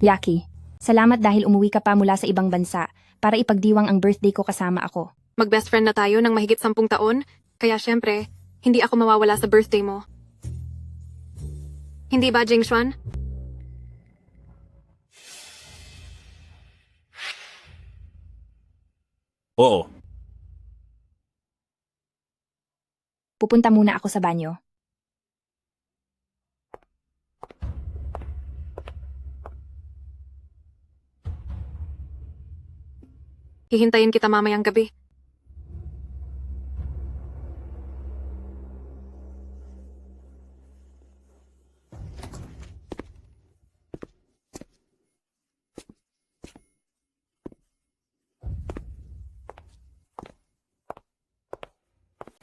Yaki, salamat dahil umuwi ka pa mula sa ibang bansa para ipagdiwang ang birthday ko kasama ako. Mag-best friend na tayo ng mahigit 10 taon, kaya syempre, hindi ako mawawala sa birthday mo. Hindi ba, Jingshuan? Oo. Pupunta muna ako sa banyo. Hihintayin kita mamayang gabi.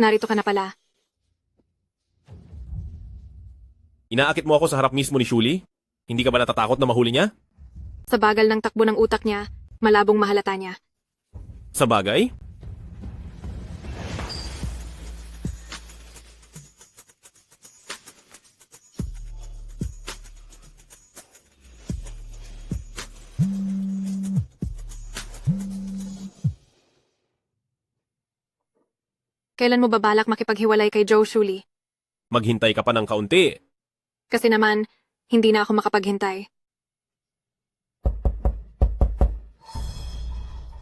Narito ka na pala. Inaakit mo ako sa harap mismo ni Shuli? Hindi ka ba natatakot na mahuli niya? Sa bagal ng takbo ng utak niya, malabong mahalata niya. Sa bagay? Kailan mo babalak makipaghiwalay kay Joe Shuli? Maghintay ka pa ng kaunti. Kasi naman, hindi na ako makapaghintay.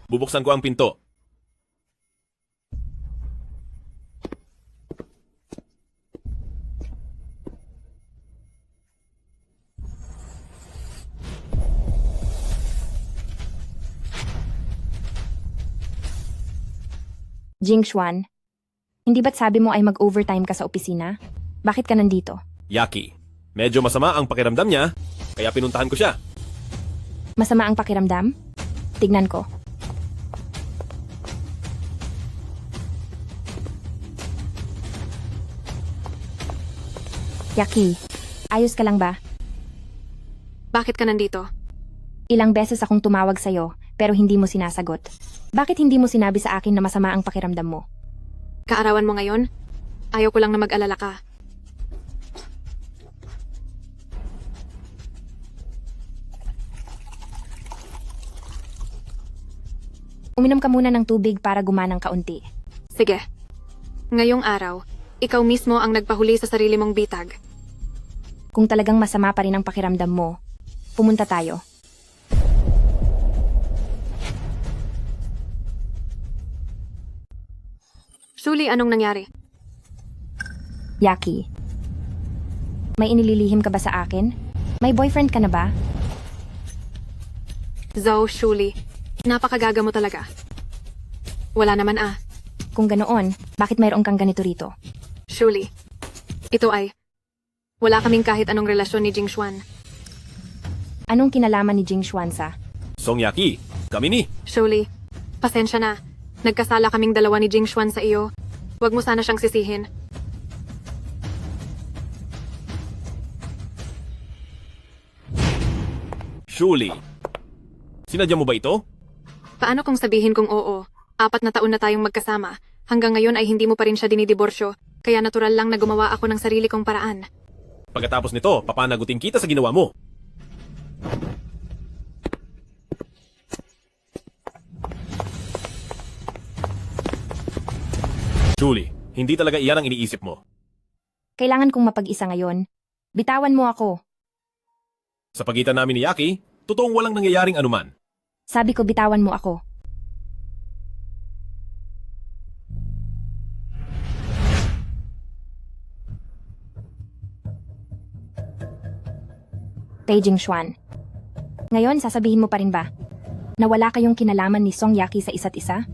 Bubuksan ko ang pinto. Jingshuan, hindi ba't sabi mo ay mag-overtime ka sa opisina? Bakit ka nandito? Yaki, medyo masama ang pakiramdam niya, kaya pinuntahan ko siya. Masama ang pakiramdam? Tignan ko. Yaki, ayos ka lang ba? Bakit ka nandito? Ilang beses akong tumawag sa'yo, pero hindi mo sinasagot. Bakit hindi mo sinabi sa akin na masama ang pakiramdam mo? Kaarawan mo ngayon? Ayaw ko lang na mag-alala ka. Uminom ka muna ng tubig para gumanang kaunti. Sige. Ngayong araw, ikaw mismo ang nagpahuli sa sarili mong bitag. Kung talagang masama pa rin ang pakiramdam mo, pumunta tayo. Shuli, anong nangyari? Yaki, may inililihim ka ba sa akin? May boyfriend ka na ba? Zhou, Shuli, napakagaga mo talaga. Wala naman ah. Kung ganoon, bakit mayroon kang ganito rito? Shuli, ito ay... Wala kaming kahit anong relasyon ni Jingshuan. Anong kinalaman ni Jing Xuan sa? Song Yaki, kami ni. Shuli, pasensya na. Nagkasala kaming dalawa ni Jingshuan sa iyo. Huwag mo sana siyang sisihin. Shuli, sinadya mo ba ito? Paano kung sabihin kong oo? 4 na taon na tayong magkasama. Hanggang ngayon ay hindi mo pa rin siya dinidiborsyo. Kaya natural lang na gumawa ako ng sarili kong paraan. Pagkatapos nito, papanagutin kita sa ginawa mo. Shuli, hindi talaga iyan ang iniisip mo. Kailangan kong mapag-isa ngayon. Bitawan mo ako. Sa pagitan namin ni Yaki, totoong walang nangyayaring anuman. Sabi ko bitawan mo ako. Jing Xuan. Ngayon, sasabihin mo pa rin ba na wala kayong kinalaman ni Song Yaki sa isa't isa?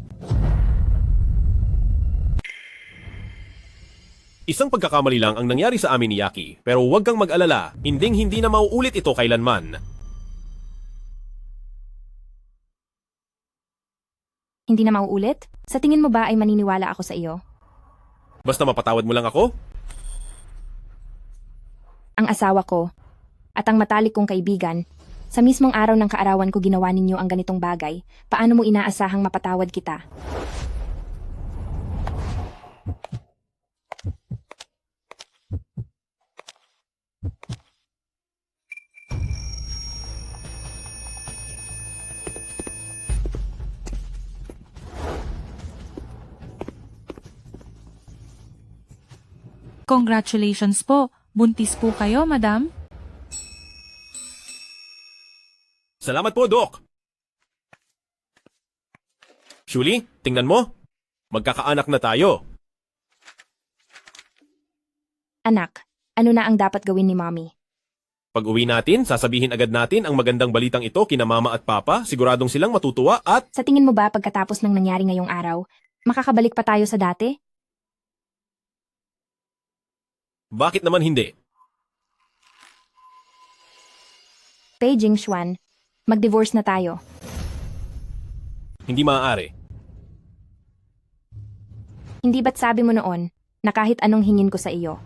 Isang pagkakamali lang ang nangyari sa amin ni Yaki, pero huwag kang mag-alala, hindi na mauulit ito kailanman. Hindi na mauulit? Sa tingin mo ba ay maniniwala ako sa iyo? Basta mapatawad mo lang ako? Ang asawa ko at ang matalik kong kaibigan, sa mismong araw ng kaarawan ko ginawa ninyo ang ganitong bagay, paano mo inaasahang mapatawad kita? Congratulations po. Buntis po kayo, madam? Salamat po, Doc. Julie, tingnan mo. Magkakaanak na tayo. Anak, ano na ang dapat gawin ni Mommy? Pag uwi natin, sasabihin agad natin ang magandang balitang ito kina Mama at Papa. Siguradong silang matutuwa at... Sa tingin mo ba pagkatapos ng nangyari ngayong araw, makakabalik pa tayo sa dati? Bakit naman hindi? Pei Jingxuan, mag-divorce na tayo. Hindi maaari. Hindi ba't sabi mo noon na kahit anong hingin ko sa iyo,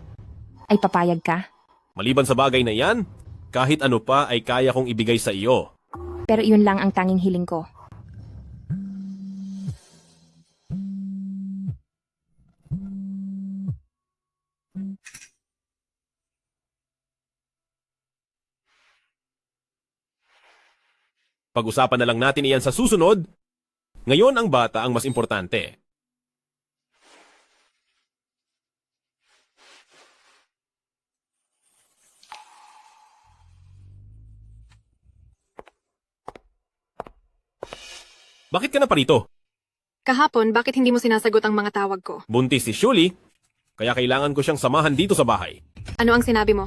ay papayag ka? Maliban sa bagay na yan, kahit ano pa ay kaya kong ibigay sa iyo. Pero iyon lang ang tanging hiling ko. Pag-usapan na lang natin iyan sa susunod. Ngayon ang bata ang mas importante. Bakit ka na parito? Kahapon, bakit hindi mo sinasagot ang mga tawag ko? Buntis si Julie, kaya kailangan ko siyang samahan dito sa bahay. Ano ang sinabi mo?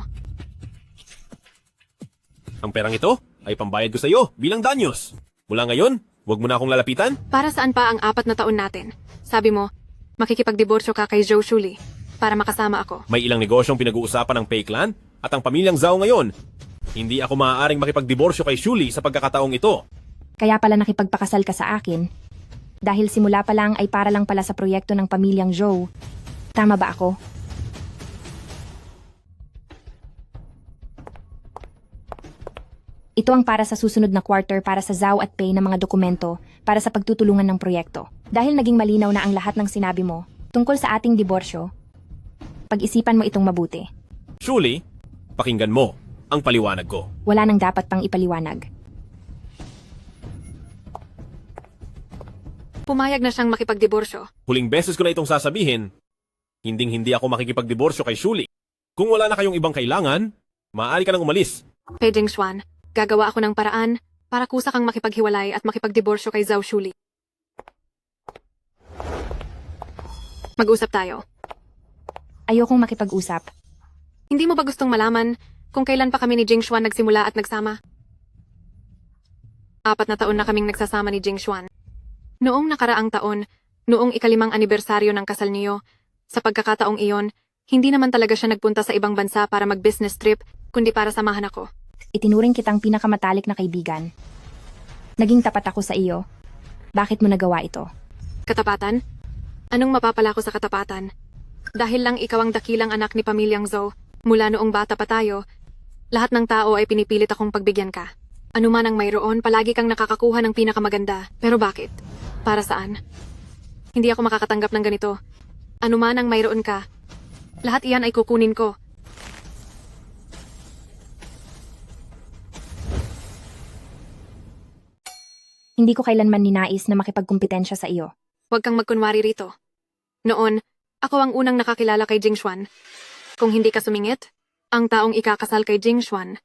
Ang perang ito ay pambayad ko sa iyo bilang danyos. Mula ngayon, huwag mo na akong lalapitan. Para saan pa ang 4 na taon natin? Sabi mo, makikipagdiborsyo ka kay Zhou Shuli para makasama ako. May ilang negosyong pinag-uusapan ng Pei Clan at ang pamilyang Zhao ngayon. Hindi ako maaaring makipagdiborsyo kay Julie sa pagkakataong ito. Kaya pala nakipagpakasal ka sa akin. Dahil simula pa lang ay para lang pala sa proyekto ng pamilyang Zhou. Tama ba ako? Ito ang para sa susunod na quarter para sa Zhao at Pei na mga dokumento para sa pagtutulungan ng proyekto. Dahil naging malinaw na ang lahat ng sinabi mo tungkol sa ating diborsyo, pag-isipan mo itong mabuti. Julie, pakinggan mo ang paliwanag ko. Wala nang dapat pang ipaliwanag. Pumayag na siyang makipagdiborsyo. Huling beses ko na itong sasabihin, hindi ako makikipagdiborsyo kay Julie. Kung wala na kayong ibang kailangan, maaari ka nang umalis. Pei Jingxuan, gagawa ako ng paraan para kusa kang makipaghiwalay at makipagdiborsyo kay Zhao Shuli. Mag-usap tayo. Ayokong makipag-usap. Hindi mo ba gustong malaman kung kailan pa kami ni Jingxuan nagsimula at nagsama? 4 na taon na kaming nagsasama ni Jingxuan. Noong nakaraang taon, noong ika-5 anibersaryo ng kasal niyo, sa pagkakataong iyon, hindi naman talaga siya nagpunta sa ibang bansa para mag-business trip, kundi para samahan ako. Itinuring kitang pinakamatalik na kaibigan. Naging tapat ako sa iyo. Bakit mo nagawa ito? Katapatan? Anong mapapala ko sa katapatan? Dahil lang ikaw ang dakilang anak ni pamilyang Zhou, mula noong bata pa tayo, lahat ng tao ay pinipilit akong pagbigyan ka. Ano man ang mayroon, palagi kang nakakakuha ng pinakamaganda. Pero bakit? Para saan? Hindi ako makakatanggap ng ganito. Ano man ang mayroon ka, lahat iyan ay kukunin ko. Hindi ko kailanman ninais na makipagkumpetensya sa iyo. Huwag kang magkunwari rito. Noon, ako ang unang nakakilala kay Jingxuan. Kung hindi ka sumingit, ang taong ikakasal kay Jingxuan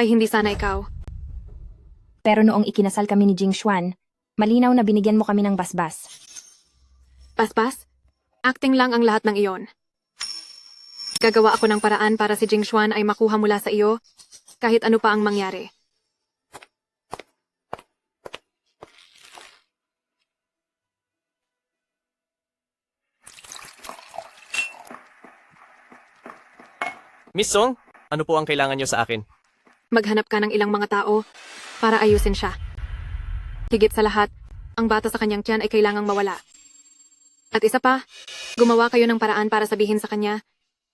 ay hindi sana ikaw. Pero noong ikinasal kami ni Jingxuan, malinaw na binigyan mo kami ng basbas. Paspas, acting lang ang lahat ng iyon. Gagawa ako ng paraan para si Jingxuan ay makuha mula sa iyo, kahit ano pa ang mangyari. Miss Song, ano po ang kailangan niyo sa akin? Maghanap ka ng ilang mga tao para ayusin siya. Higit sa lahat, ang bata sa kanyang tiyan ay kailangang mawala. At isa pa, gumawa kayo ng paraan para sabihin sa kanya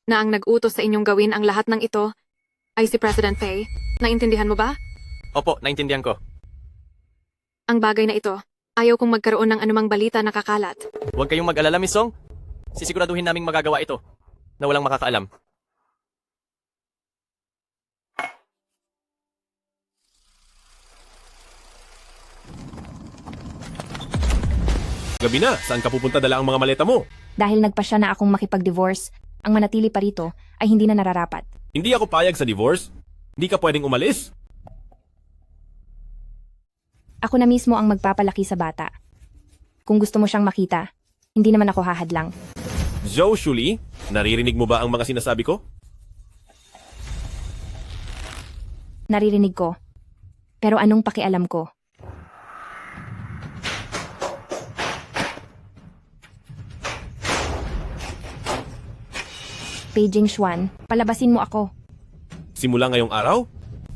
na ang nag-utos sa inyong gawin ang lahat ng ito ay si President Pei. Naintindihan mo ba? Opo, naintindihan ko. Ang bagay na ito, ayaw kong magkaroon ng anumang balita na kakalat. Huwag kayong mag-alala, Miss Song. Sisiguraduhin naming magagawa ito na walang makakaalam. Gabi na, saan ka pupunta dala ang mga maleta mo? Dahil nagpa siya na akong makipag-divorce, ang manatili pa rito ay hindi na nararapat. Hindi ako payag sa divorce. Hindi ka pwedeng umalis. Ako na mismo ang magpapalaki sa bata. Kung gusto mo siyang makita, hindi naman ako hahadlang. Zoe Shuli, naririnig mo ba ang mga sinasabi ko? Naririnig ko. Pero anong pakialam ko? Beijing Xuan, palabasin mo ako. Simula ngayong araw,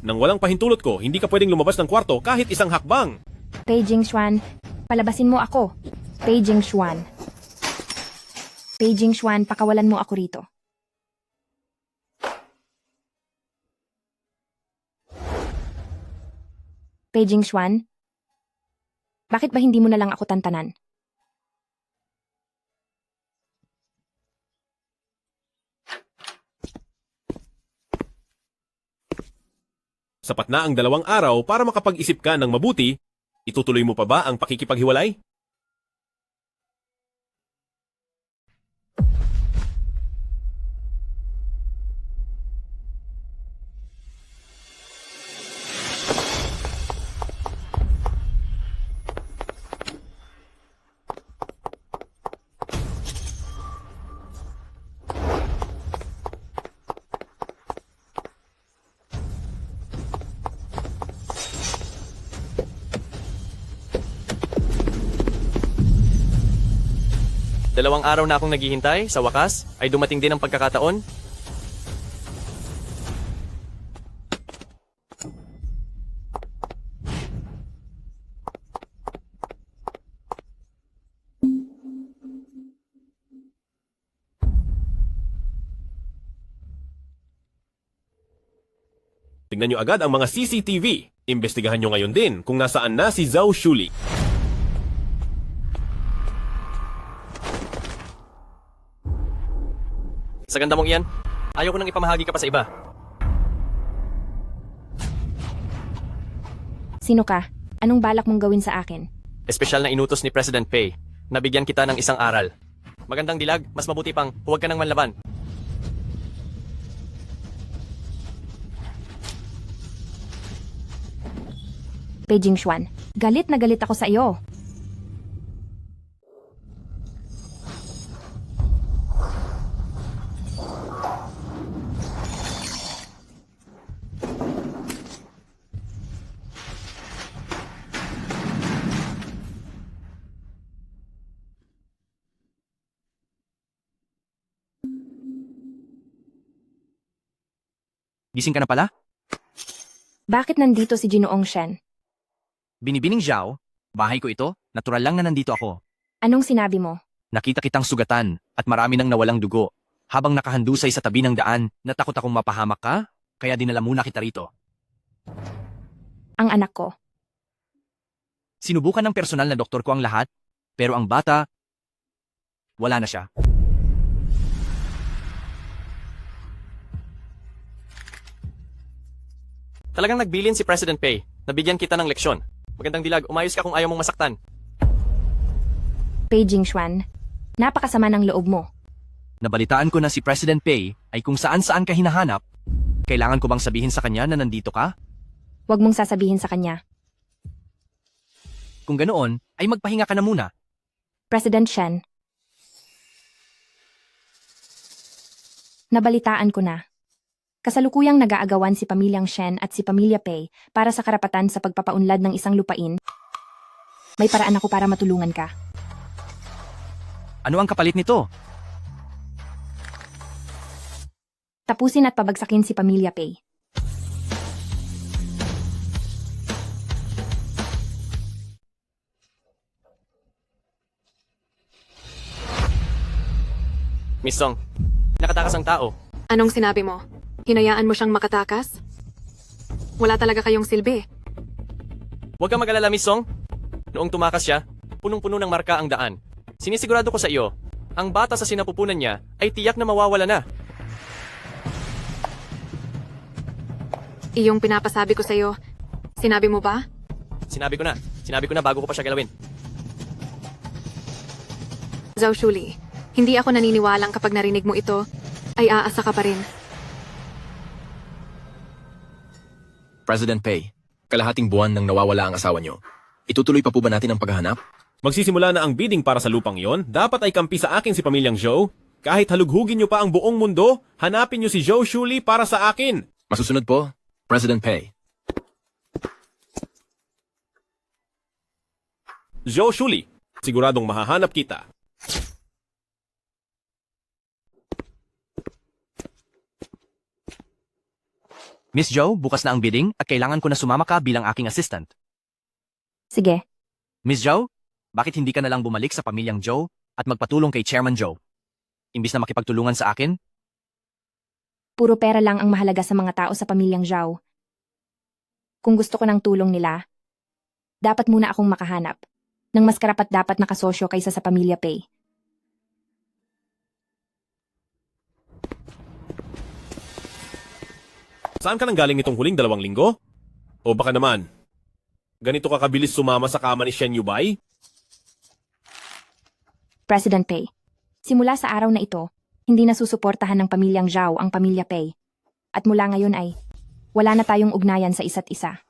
nang walang pahintulot ko, hindi ka pwedeng lumabas ng kwarto kahit isang hakbang. Beijing Xuan, palabasin mo ako. Beijing Xuan. Beijing Xuan, pakawalan mo ako rito. Beijing Xuan, bakit ba hindi mo na lang ako tantanan? Sapat na ang 2 araw para makapag-isip ka ng mabuti. Itutuloy mo pa ba ang pakikipaghiwalay? Dalawang araw na akong naghihintay, sa wakas, ay dumating din ang pagkakataon. Tingnan nyo agad ang mga CCTV. Imbestigahan nyo ngayon din kung nasaan na si Zhao Shuli. Sa ganda mong iyan, ayaw ko nang ipamahagi ka pa sa iba. Sino ka? Anong balak mong gawin sa akin? Espesyal na inutos ni President Pei. Nabigyan kita ng isang aral. Magandang dilag, mas mabuti pang huwag ka nang manlaban. Beijing Xuan, galit na galit ako sa iyo. Gising ka na pala? Bakit nandito si Ginoong Shen? Binibining Zhao, bahay ko ito, natural lang na nandito ako. Anong sinabi mo? Nakita kitang sugatan at marami nang nawalang dugo. Habang nakahandusay sa tabi ng daan, natakot akong mapahamak ka, kaya dinala muna kita rito. Ang anak ko. Sinubukan ng personal na doktor ko ang lahat, pero ang bata, wala na siya. Talagang nagbilin si President Pei. Nabigyan kita ng leksyon. Magandang dilag, umayos ka kung ayaw mong masaktan. Beijing Xuan, napakasama ng loob mo. Nabalitaan ko na si President Pei ay kung saan-saan ka hinahanap. Kailangan ko bang sabihin sa kanya na nandito ka? Huwag mong sasabihin sa kanya. Kung ganoon, ay magpahinga ka na muna. President Shen. Nabalitaan ko na. Kasalukuyang nag-aagawan si Pamilyang Shen at si Pamilya Pei para sa karapatan sa pagpapaunlad ng isang lupain. May paraan ako para matulungan ka. Ano ang kapalit nito? Tapusin at pabagsakin si Pamilya Pei. Miss Song, nakatakas ang tao. Anong sinabi mo? Hinayaan mo siyang makatakas? Wala talaga kayong silbi. Huwag kang mag-alala, Miss Song. Noong tumakas siya, punong-puno ng marka ang daan. Sinisigurado ko sa iyo, ang bata sa sinapupunan niya ay tiyak na mawawala na. Iyong pinapasabi ko sa iyo, sinabi mo ba? Sinabi ko na. Sinabi ko na bago ko pa siya galawin. Zhao Shuli, hindi ako naniniwalang kapag narinig mo ito. ay aasa ka pa rin. President Pei, kalahating buwan nang nawawala ang asawa niyo. Itutuloy pa po ba natin ang paghahanap? Magsisimula na ang bidding para sa lupang yon. Dapat ay kampi sa akin si pamilyang Zhou. Kahit halughugin niyo pa ang buong mundo, hanapin niyo si Zhou Shuli para sa akin. Masusunod po, President Pei. Zhou Shuli, siguradong mahahanap kita. Miss Joe, bukas na ang bidding at kailangan ko na sumama ka bilang aking assistant. Sige, Miss Joe, bakit hindi ka na lang bumalik sa pamilyang Joe at magpatulong kay Chairman Joe? Imbis na makipagtulungan sa akin? puro pera lang ang mahalaga sa mga tao sa pamilyang Zhao. Kung gusto ko ng tulong nila, dapat muna akong makahanap ng mas karapat-dapat na kasosyo kaysa sa pamilya Pei. Saan ka nang galing itong huling 2 linggo? O baka naman, ganito ka kabilis sumama sa kama ni Shen Yubay? President Pei, simula sa araw na ito, hindi na susuportahan ng pamilyang Zhao ang pamilya Pei. At mula ngayon ay, wala na tayong ugnayan sa isa't isa.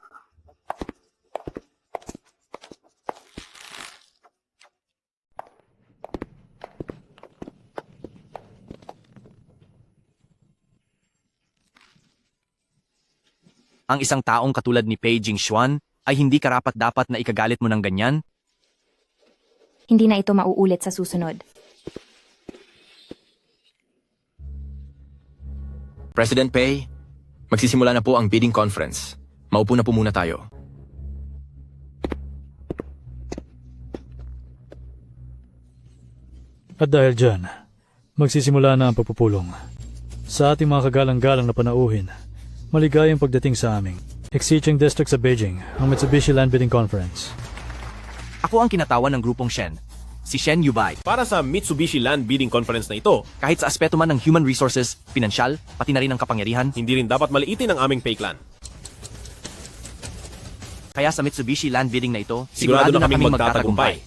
Ang isang taong katulad ni Pei Jingxuan ay hindi karapat-dapat na ikagalit mo ng ganyan? Hindi na ito mauulit sa susunod. President Pei, magsisimula na po ang bidding conference. Maupo na po muna tayo. At dahil dyan, magsisimula na ang pagpupulong. Sa ating mga kagalang-galang na panauhin, maligayang pagdating sa aming Exicheng District sa Beijing, ang Mitsubishi Land Bidding Conference. Ako ang kinatawan ng grupong Shen, si Shen Yubay. Para sa Mitsubishi Land Bidding Conference na ito, Kahit sa aspeto man ng human resources, pinansyal, pati na rin ang kapangyarihan, hindi rin dapat maliitin ang aming Pei Clan. kaya sa Mitsubishi Land Bidding na ito, Sigurado na kaming magtatagumpay.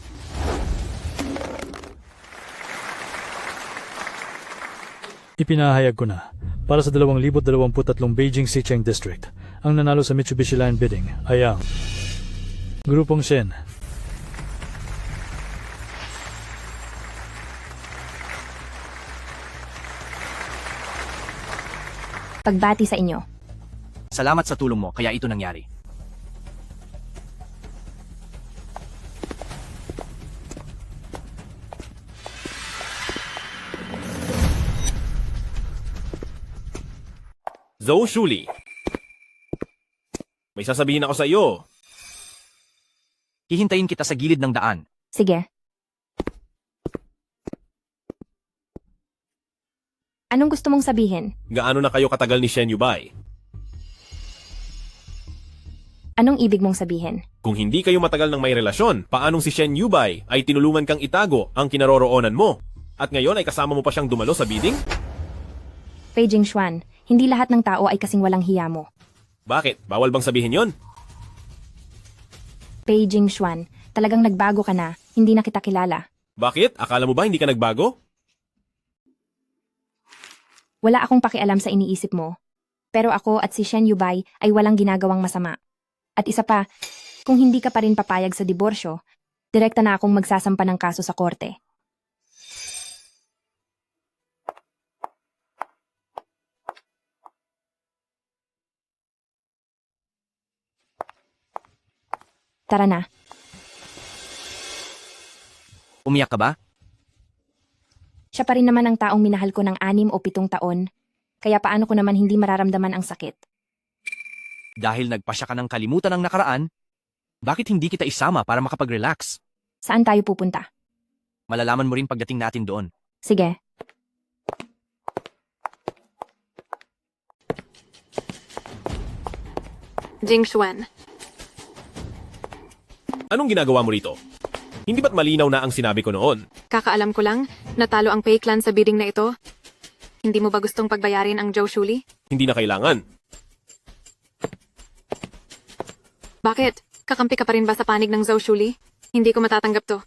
Ipinahayag ko na, para sa 2023 Beijing Xicheng District, ang nanalo sa Mitsubishi Land Bidding ay ang grupong Shen. Pagbati sa inyo. Salamat sa tulong mo, kaya ito nangyari. Zhou Shuli. May sasabihin ako sa iyo. Hihintayin kita sa gilid ng daan. Sige. Anong gusto mong sabihin? Gaano na kayo katagal ni Shen Yubay? Anong ibig mong sabihin? Kung hindi kayo matagal ng may relasyon, paanong si Shen Yubay ay tinulungan kang itago ang kinaroroonan mo? At ngayon ay kasama mo pa siyang dumalo sa bidding? Pei Jingxuan, hindi lahat ng tao ay kasing walang hiya mo. Bakit? Bawal bang sabihin yon? Pei Jingxuan, talagang nagbago ka na, hindi na kita kilala. Bakit? Akala mo ba hindi ka nagbago? Wala akong pakialam sa iniisip mo. Pero ako at si Shen Yubay ay walang ginagawang masama. At isa pa, kung hindi ka pa rin papayag sa diborsyo, direkta na akong magsasampa ng kaso sa korte. Tara na. Umiyak ka ba? Siya pa rin naman ang taong minahal ko ng 6 o 7 taon. Kaya paano ko naman hindi mararamdaman ang sakit? Dahil nagpasya ka ng kalimutan ng nakaraan, bakit hindi kita isama para makapag-relax? Saan tayo pupunta? Malalaman mo rin pagdating natin doon. Sige. Jingxuan, Anong ginagawa mo rito? Hindi ba't malinaw na ang sinabi ko noon? kakaalam ko lang, natalo ang Pei Clan sa bidding na ito. Hindi mo ba gustong pagbayarin ang Zhou Shuli? Hindi na kailangan. Bakit? Kakampi ka pa rin ba sa panig ng Zhou Shuli? Hindi ko matatanggap to.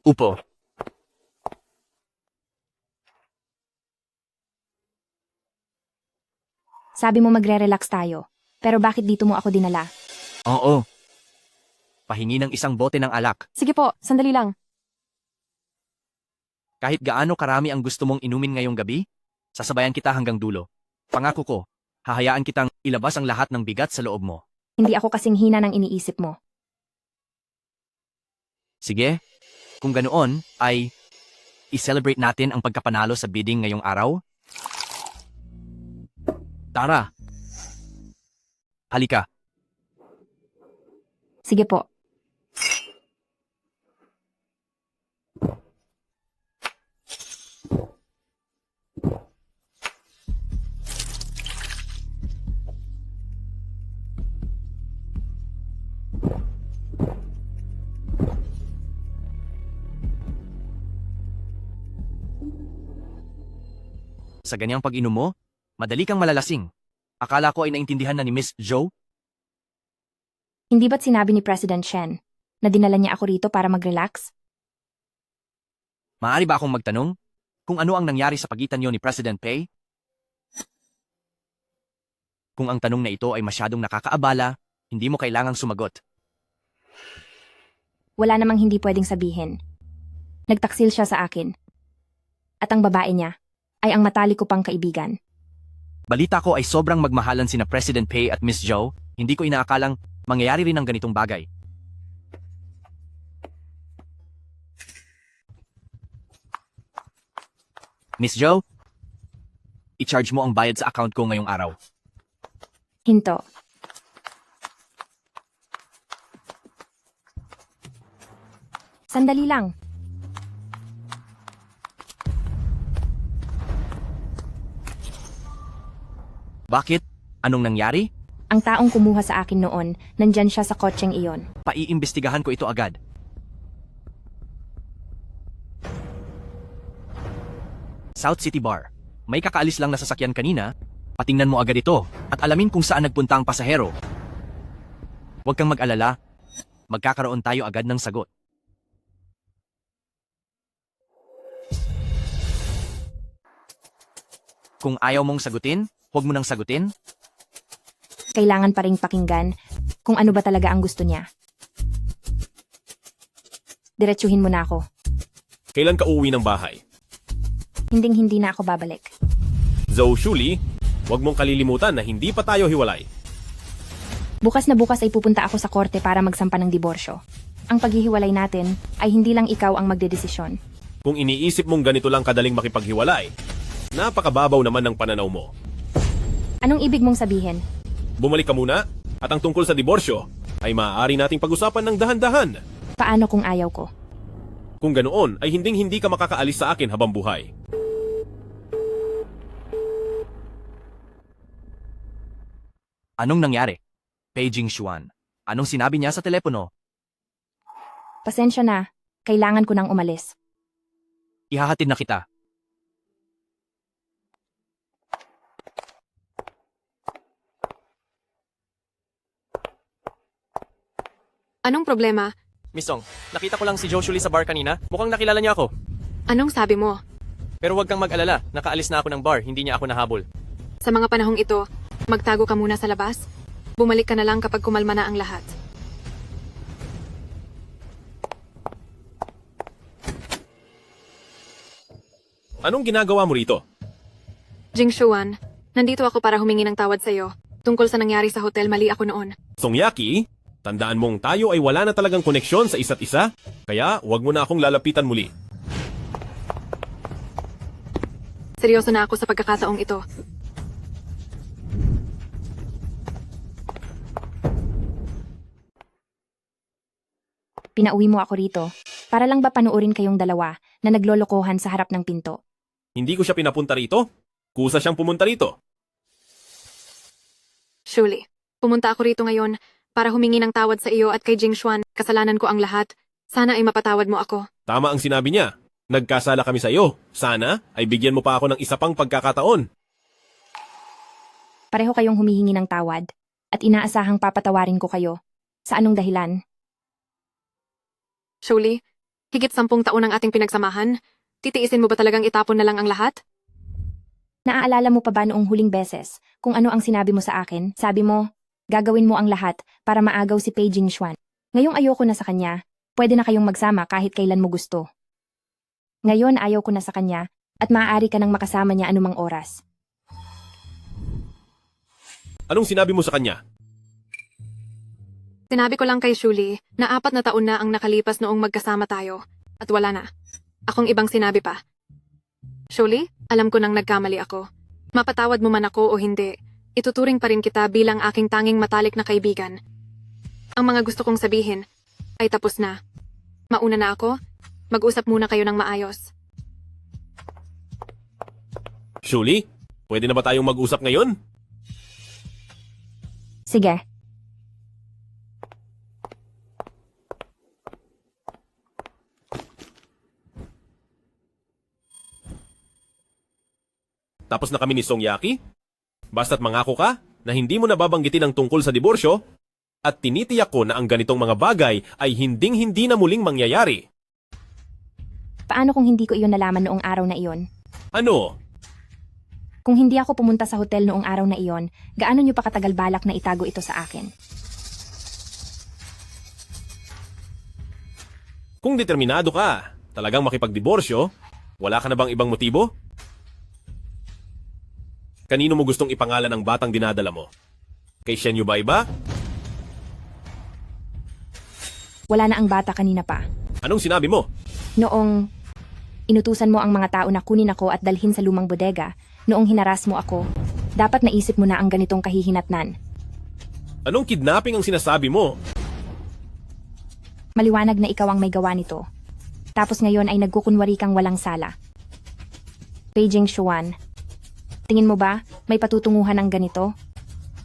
Upo. Sabi mo magre-relax tayo. Pero bakit dito mo ako dinala? Oo. Pahingi ng isang bote ng alak. Sige po, sandali lang. Kahit gaano karami ang gusto mong inumin ngayong gabi, sasabayan kita hanggang dulo. Pangako ko, hahayaan kitang ilabas ang lahat ng bigat sa loob mo. Hindi ako kasing hina ng iniisip mo. Sige, kung ganoon, ay i-celebrate natin ang pagkapanalo sa bidding ngayong araw? Tara! Halika. Sige po. Sa ganyang pag-inom mo, madali kang malalasing. Akala ko ay naintindihan na ni Miss Joe. Hindi ba't sinabi ni President Shen na dinala niya ako rito para mag-relax? Maaari ba akong magtanong kung ano ang nangyari sa pagitan niyo ni President Pei? Kung ang tanong na ito ay masyadong nakakaabala, hindi mo kailangang sumagot. Wala namang hindi pwedeng sabihin. Nagtaksil siya sa akin. At ang babae niya ay ang matalik ko pang kaibigan. Balita ko ay sobrang magmahalan sina President Pei at Miss Joe, hindi ko inaakalang mangyayari rin ang ganitong bagay. Miss Joe, i-charge mo ang bayad sa account ko ngayong araw. Hinto. Sandali lang. Bakit? Anong nangyari? Ang taong kumuha sa akin noon, nandyan siya sa kotseng iyon. Paiimbestigahan ko ito agad. South City Bar. May kakaalis lang na sasakyan kanina. Patingnan mo agad ito at alamin kung saan nagpunta ang pasahero. Huwag kang mag-alala. Magkakaroon tayo agad ng sagot. Kung ayaw mong sagutin, huwag mo nang sagutin. Kailangan pa ring pakinggan kung ano ba talaga ang gusto niya. Diretsuhin mo na ako. Kailan ka uuwi ng bahay? Hinding-hindi na ako babalik. Zhou Shuli, huwag mong kalilimutan na hindi pa tayo hiwalay. Bukas na bukas ay pupunta ako sa korte para magsampa ng diborsyo. Ang paghihiwalay natin ay hindi lang ikaw ang magdedesisyon. Kung iniisip mong ganito lang kadaling makipaghiwalay, napakababaw naman ng pananaw mo. Anong ibig mong sabihin? Bumalik ka muna, at ang tungkol sa diborsyo ay maaari nating pag-usapan ng dahan-dahan. Paano kung ayaw ko? Kung ganoon ay hinding-hindi ka makakaalis sa akin habang buhay. Anong nangyari? Beijing Xuan. Anong sinabi niya sa telepono? Pasensya na. Kailangan ko nang umalis. Ihahatid na kita. Anong problema? Miss Song, nakita ko lang si Joe Shuli sa bar kanina. Mukhang nakilala niya ako. Anong sabi mo? Pero huwag kang mag-alala, nakaalis na ako ng bar, hindi niya ako nahabol. Sa mga panahong ito, magtago ka muna sa labas. Bumalik ka na lang kapag kumalma na ang lahat. Anong ginagawa mo rito? Jing Shuan, nandito ako para humingi ng tawad sa'yo. Tungkol sa nangyari sa hotel, mali ako noon. Songyaki, tandaan mong tayo ay wala na talagang koneksyon sa isa't isa, kaya huwag mo na akong lalapitan muli. Seryoso na ako sa pagkakataong ito. Pinauwi mo ako rito para lang ba panuorin kayong dalawa na naglolokohan sa harap ng pinto? Hindi ko siya pinapunta rito. Kusa siyang pumunta rito. Shuli, pumunta ako rito ngayon para humingi ng tawad sa iyo at kay Jing Xuan. Kasalanan ko ang lahat. Sana ay mapatawad mo ako. Tama ang sinabi niya. Nagkasala kami sa iyo. Sana ay bigyan mo pa ako ng isa pang pagkakataon. Pareho kayong humihingi ng tawad at inaasahang papatawarin ko kayo. Sa anong dahilan? Shuli, Higit 10 taon ang ating pinagsamahan. Titiisin mo ba talagang itapon na lang ang lahat? Naaalala mo pa ba noong huling beses kung ano ang sinabi mo sa akin? Sabi mo, gagawin mo ang lahat para maagaw si Pei Jingxuan. Ngayong ayoko na sa kanya, pwede na kayong magsama kahit kailan mo gusto. Ngayon ayaw ko na sa kanya at maaari ka nang makasama niya anumang oras. Anong sinabi mo sa kanya? Sinabi ko lang kay Shuli na 4 na taon na ang nakalipas noong magkasama tayo. At wala na. Akong ibang sinabi pa. Shuli, alam ko nang nagkamali ako. Mapatawad mo man ako o hindi, ituturing pa rin kita bilang aking tanging matalik na kaibigan. Ang mga gusto kong sabihin ay tapos na. Mauna na ako. Mag-usap muna kayo ng maayos. Shuli, pwede na ba tayong mag-usap ngayon? Sige. Tapos na kami ni Song Yaki? Basta't mangako ka na hindi mo nababanggitin ang tungkol sa diborsyo at tinitiyak ko na ang ganitong mga bagay ay hinding-hindi na muling mangyayari. Paano kung hindi ko iyon nalaman noong araw na iyon? Ano? Kung hindi ako pumunta sa hotel noong araw na iyon, gaano niyo pa katagal balak na itago ito sa akin? Kung determinado ka, talagang makipagdiborsyo, wala ka na bang ibang motibo? Kanino mo gustong ipangalan ang batang dinadala mo? Kay Shen Yubay ba? Wala na ang bata kanina pa. Anong sinabi mo? Noong inutusan mo ang mga tao na kunin ako at dalhin sa lumang bodega, noong hinaras mo ako, dapat naisip mo na ang ganitong kahihinatnan. Anong kidnapping ang sinasabi mo? Maliwanag na ikaw ang may gawa nito. Tapos ngayon ay nagkukunwari kang walang sala. Beijing Xuan, tingin mo ba may patutunguhan ng ganito?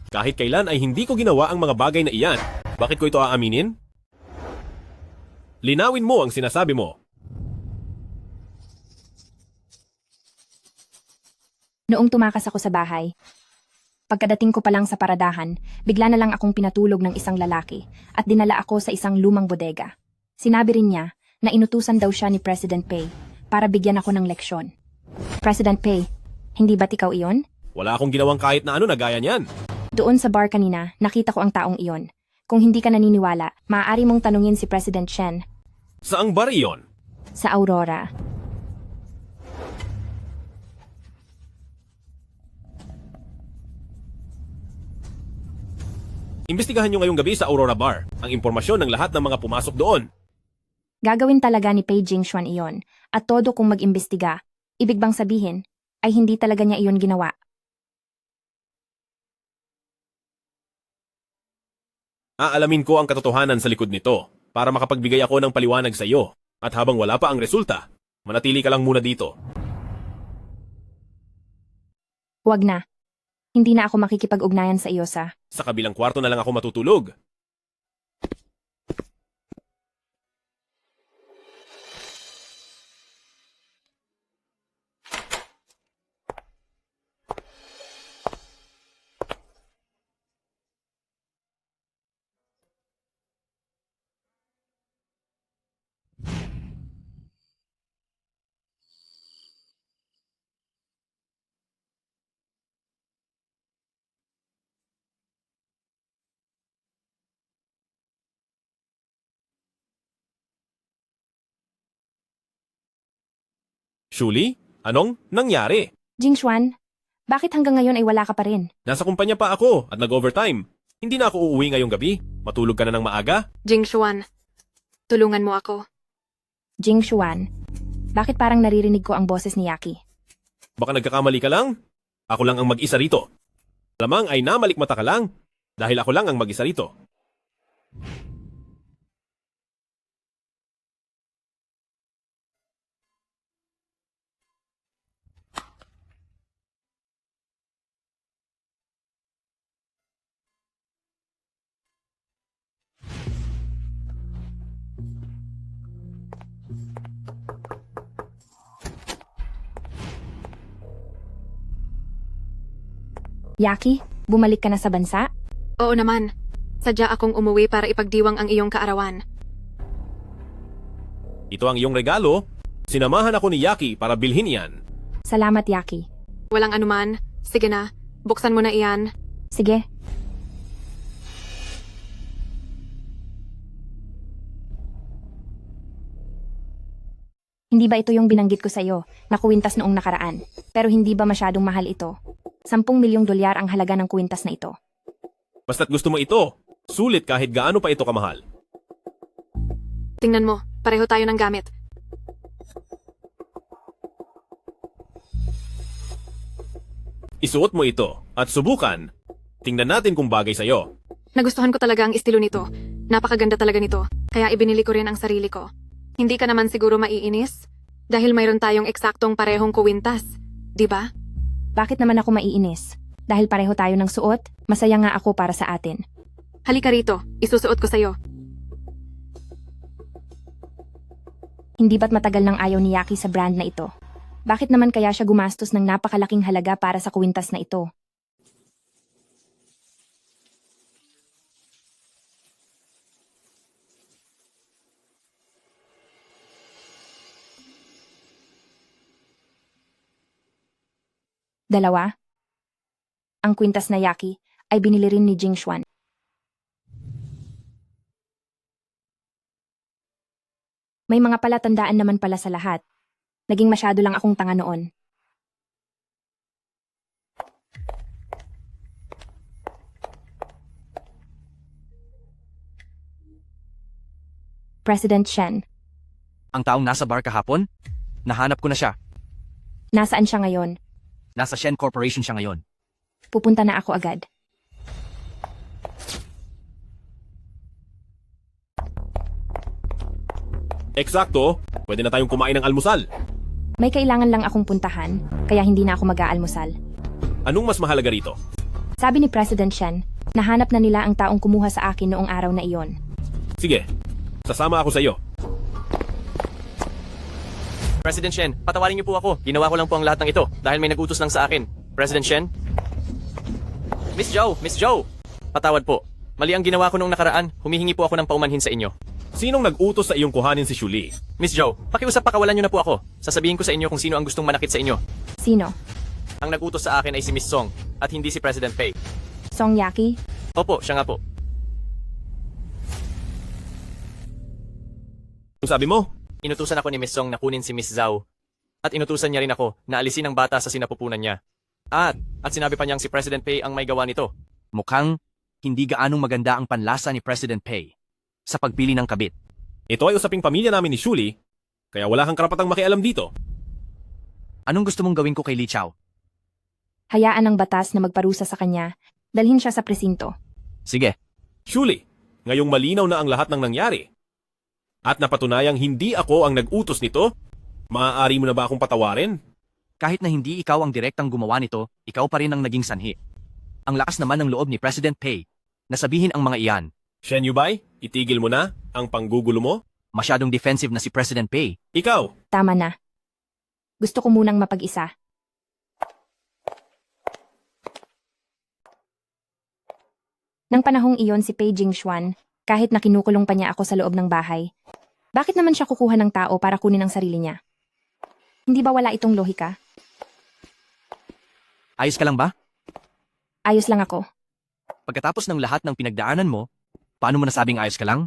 Kahit kailan ay hindi ko ginawa ang mga bagay na iyan. Bakit ko ito aaminin? Linawin mo ang sinasabi mo. Noong tumakas ako sa bahay, pagkadating ko pa lang sa paradahan, bigla na lang akong pinatulog ng isang lalaki at dinala ako sa isang lumang bodega. Sinabi rin niya na inutusan daw siya ni President Pei para bigyan ako ng leksyon. President Pei, hindi ba't ikaw iyon? Wala akong ginawang kahit na ano na gaya niyan. Doon sa bar kanina, nakita ko ang taong iyon. Kung hindi ka naniniwala, maaari mong tanungin si President Shen Saang bar iyon? sa Aurora. Imbestigahan nyo ngayong gabi sa Aurora Bar ang impormasyon ng lahat ng mga pumasok doon. Gagawin talaga ni Pei Jingxuan iyon at todo kung mag-imbestiga. Ibig bang sabihin ay hindi talaga niya iyon ginawa? Aalamin ko ang katotohanan sa likod nito para makapagbigay ako ng paliwanag sa iyo. At habang wala pa ang resulta, manatili ka lang muna dito. Huwag na. Hindi na ako makikipag-ugnayan sa iyo sa... Sa kabilang kwarto na lang ako matutulog. Shuli, anong nangyari? Jingxuan, bakit hanggang ngayon ay wala ka pa rin? Nasa kumpanya pa ako at nag-overtime. Hindi na ako uuwi ngayong gabi. Matulog ka na ng maaga? Jingxuan, tulungan mo ako. Jingxuan, bakit parang naririnig ko ang boses ni Yaki? Baka nagkakamali ka lang? Ako lang ang mag-isa rito. Lamang ay namalikmata ka lang dahil ako lang ang mag-isa rito. Yaki, bumalik ka na sa bansa? Oo naman. Sadya akong umuwi para ipagdiwang ang iyong kaarawan. Ito ang iyong regalo. Sinamahan ako ni Yaki para bilhin iyan. Salamat, Yaki. Walang anuman. Sige na, buksan mo na iyan. Sige. Hindi ba ito yung binanggit ko sa iyo na kuwintas noong nakaraan? Pero hindi ba masyadong mahal ito? 10 milyong dolyar ang halaga ng kuwintas na ito. Basta't gusto mo ito, sulit kahit gaano pa ito kamahal. Tingnan mo, pareho tayo ng gamit. Isuot mo ito at subukan. Tingnan natin kung bagay sa'yo. Nagustuhan ko talaga ang estilo nito. Napakaganda talaga nito. Kaya ibinili ko rin ang sarili ko. Hindi ka naman siguro maiinis? Dahil mayroon tayong eksaktong parehong kuwintas. Di ba? Bakit naman ako maiinis? Dahil pareho tayo ng suot, masaya nga ako para sa atin. Halika rito, isusuot ko sa'yo. Hindi ba't matagal nang ayaw ni Yaki sa brand na ito? Bakit naman kaya siya gumastos ng napakalaking halaga para sa kuwintas na ito? Dalawa. Ang kwintas na Yaki ay binili rin ni Jing Xuan. May mga palatandaan naman pala sa lahat. Naging masyado lang akong tanga noon. President Shen, Ang taong nasa bar kahapon? Nahanap ko na siya. nasaan siya ngayon? Nasa Shen Corporation siya ngayon. Pupunta na ako agad. Eksakto, pwede na tayong kumain ng almusal. May kailangan lang akong puntahan, kaya hindi na ako mag-aalmusal. Anong mas mahalaga rito? Sabi ni President Shen, nahanap na nila ang taong kumuha sa akin noong araw na iyon. Sige, sasama ako sa iyo. President Shen, patawarin niyo po ako. Ginawa ko lang po ang lahat ng ito dahil may nag-utos lang sa akin. President Shen? Miss Joe! Patawad po. Mali ang ginawa ko noong nakaraan. Humihingi po ako ng paumanhin sa inyo. Sinong nag-utos sa iyong kuhanin si Shuli? Miss Joe, pakiusap pakawalan niyo na po ako. Sasabihin ko sa inyo kung sino ang gustong manakit sa inyo. Sino? Ang nag-utos sa akin ay si Miss Song at hindi si President Pei. Song Yaki? Opo, siya nga po. Kung sabi mo, Inutusan ako ni Miss Song na kunin si Miss Zhao. At inutusan niya rin ako na alisin ang bata sa sinapupunan niya. At sinabi pa niyang si President Pei ang may gawa nito. Mukhang hindi gaanong maganda ang panlasa ni President Pei sa pagpili ng kabit. ito ay usaping pamilya namin ni Shuli, kaya wala kang karapatang makialam dito. Anong gusto mong gawin ko kay Li Chao? Hayaan ng batas na magparusa sa kanya, dalhin siya sa presinto. Sige, Shuli, ngayong malinaw na ang lahat ng nangyari. At napatunayang hindi ako ang nag-utos nito, maaari mo na ba akong patawarin? kahit na hindi ikaw ang direktang gumawa nito, ikaw pa rin ang naging sanhi. Ang lakas naman ng loob ni President Pei na sabihin ang mga iyan. Shen Yubay, itigil mo na ang panggugulo mo. Masyadong defensive na si President Pei. Ikaw, Tama na. Gusto ko munang mapag-isa. Nang panahong iyon si Pei Jingxuan, kahit na kinukulong pa niya ako sa loob ng bahay, bakit naman siya kukuha ng tao para kunin ang sarili niya? Hindi ba wala itong lohika? Ayos ka lang ba? Ayos lang ako. Pagkatapos ng lahat ng pinagdaanan mo, paano mo nasabing ayos ka lang?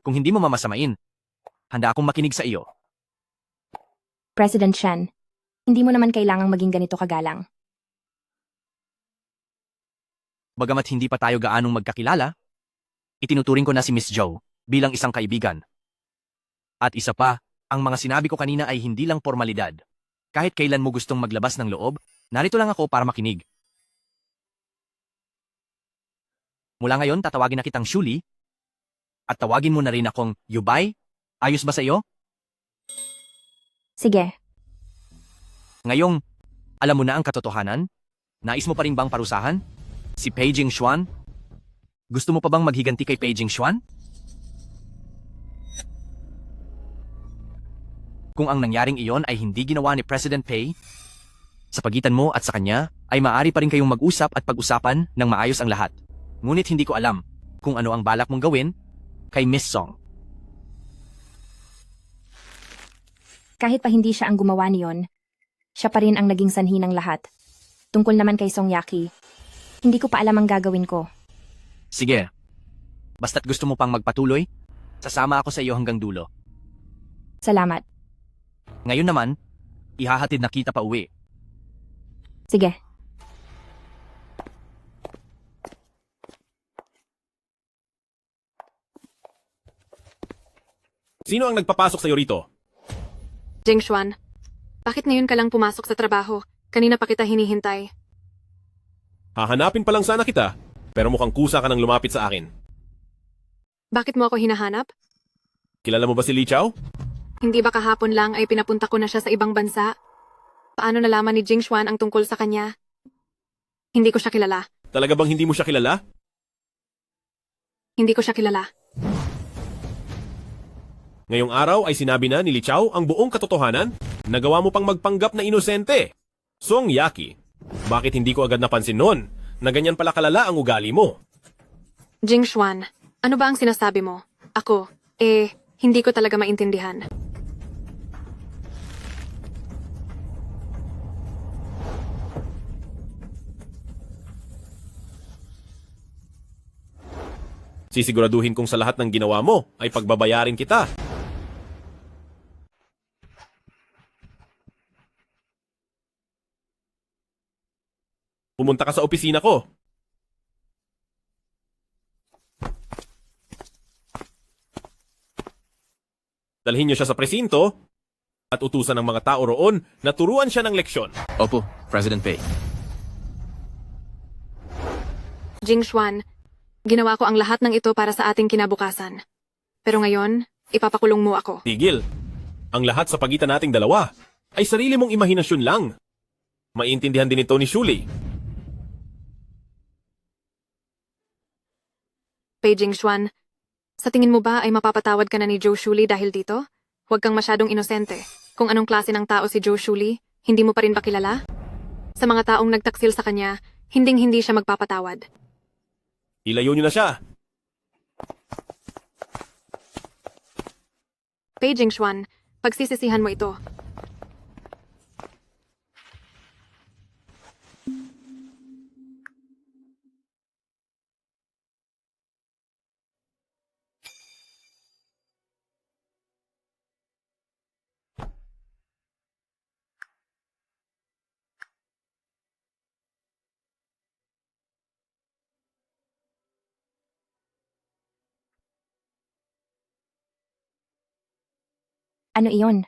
Kung hindi mo mamasamain, handa akong makinig sa iyo. President Shen, hindi mo naman kailangang maging ganito kagalang. Bagamat hindi pa tayo gaanong magkakilala, itinuturing ko na si Miss Joe bilang isang kaibigan. At isa pa, ang mga sinabi ko kanina ay hindi lang formalidad. Kahit kailan mo gustong maglabas ng loob, narito lang ako para makinig. Mula ngayon, tatawagin na kitang Shuli, at tawagin mo na rin akong Yubay. Ayos ba sa iyo? Sige, Ngayong, alam mo na ang katotohanan? Nais mo pa rin bang parusahan? Si Pei Jingxuan? Gusto mo pa bang maghiganti kay Pei Jingxuan? Kung ang nangyaring iyon ay hindi ginawa ni President Pei, sa pagitan mo at sa kanya, ay maaari pa rin kayong mag-usap at pag-usapan ng maayos ang lahat. Ngunit hindi ko alam kung ano ang balak mong gawin kay Miss Song. Kahit pa hindi siya ang gumawa niyon, siya pa rin ang naging sanhi ng lahat. Tungkol naman kay Songyaki, hindi ko pa alam ang gagawin ko. Sige. Basta't gusto mo pang magpatuloy, sasama ako sa iyo hanggang dulo. Salamat. Ngayon naman, ihahatid na kita pa uwi. Sige. Sino ang nagpapasok sa'yo rito? Jingshuan, bakit ngayon ka lang pumasok sa trabaho? Kanina pa kita hinihintay. Hahanapin pa lang sana kita, pero mukhang kusa ka nang lumapit sa akin. Bakit mo ako hinahanap? Kilala mo ba si Li Chao? Hindi ba kahapon lang ay pinapunta ko na siya sa ibang bansa? Paano nalaman ni Jingshuan ang tungkol sa kanya? Hindi ko siya kilala. Talaga bang hindi mo siya kilala? Hindi ko siya kilala. Ngayong araw ay sinabi na ni Li Chao ang buong katotohanan. Nagawa mo pang magpanggap na inosente. Songyaki, bakit hindi ko agad napansin noon na ganyan pala kalala ang ugali mo? Jingshuan, ano ba ang sinasabi mo? Ako, hindi ko talaga maintindihan. Sisiguraduhin kong sa lahat ng ginawa mo ay pagbabayarin kita. Pumunta ka sa opisina ko. Dalhin niyo siya sa presinto at utusan ng mga tao roon na turuan siya ng leksyon. Opo, President Pei. Jingshuan, ginawa ko ang lahat ng ito para sa ating kinabukasan. Pero ngayon, ipapakulong mo ako. Tigil. Ang lahat sa pagitan nating dalawa ay sarili mong imahinasyon lang. Maintindihan din ito ni Shuli. Pei Jingshuan, sa tingin mo ba ay mapapatawad ka na ni Zhou Shuli dahil dito? Huwag kang masyadong inosente. Kung anong klase ng tao si Zhou Shuli, hindi mo pa rin ba kilala? Sa mga taong nagtaksil sa kanya, hinding-hindi siya magpapatawad. Ilayo niyo na siya. Pei Jingshuan, pagsisisihan mo ito. Ano iyon?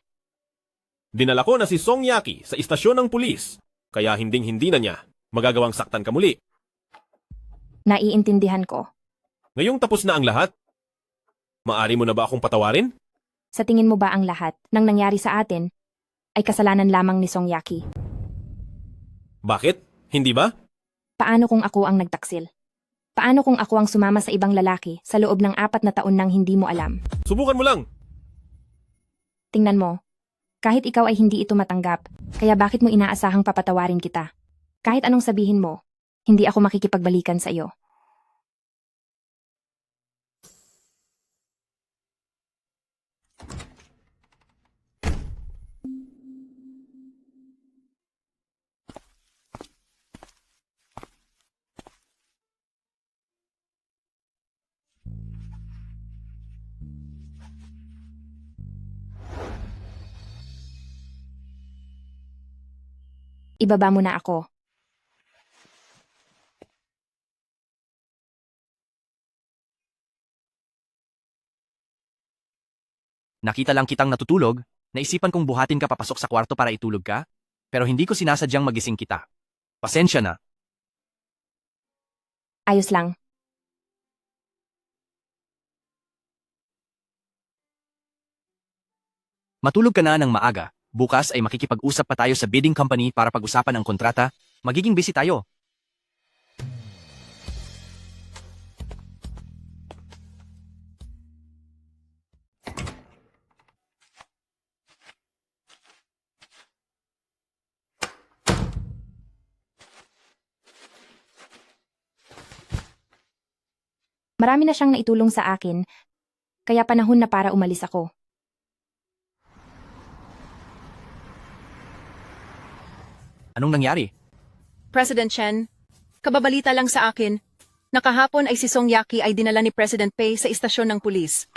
Dinala ko na si Songyaki sa istasyon ng pulis, kaya hinding-hindi na niya magagawang saktan ka muli. Naiintindihan ko. Ngayong tapos na ang lahat, maari mo na ba akong patawarin? Sa tingin mo ba ang lahat ng nangyari sa atin ay kasalanan lamang ni Songyaki? Bakit? Hindi ba? Paano kung ako ang nagtaksil? Paano kung ako ang sumama sa ibang lalaki sa loob ng 4 na taon nang hindi mo alam? Subukan mo lang. Tingnan mo. Kahit ikaw ay hindi ito matanggap, kaya bakit mo inaasahang papatawarin kita? Kahit anong sabihin mo, hindi ako makikipagbalikan sa iyo. Ibaba mo na ako. Nakita lang kitang natutulog, naisipan kong buhatin ka papasok sa kwarto para itulog ka, pero hindi ko sinasadyang magising kita. Pasensya na. Ayos lang. Matulog ka na ng maaga. Bukas ay makikipag-usap pa tayo sa bidding company para pag-usapan ang kontrata. Magiging busy tayo. Marami na siyang naitulong sa akin, kaya panahon na para umalis ako. Anong nangyari? President Chen, kababalita lang sa akin, nakahapon ay si Song Yaki ay dinala ni President Pei sa istasyon ng pulis.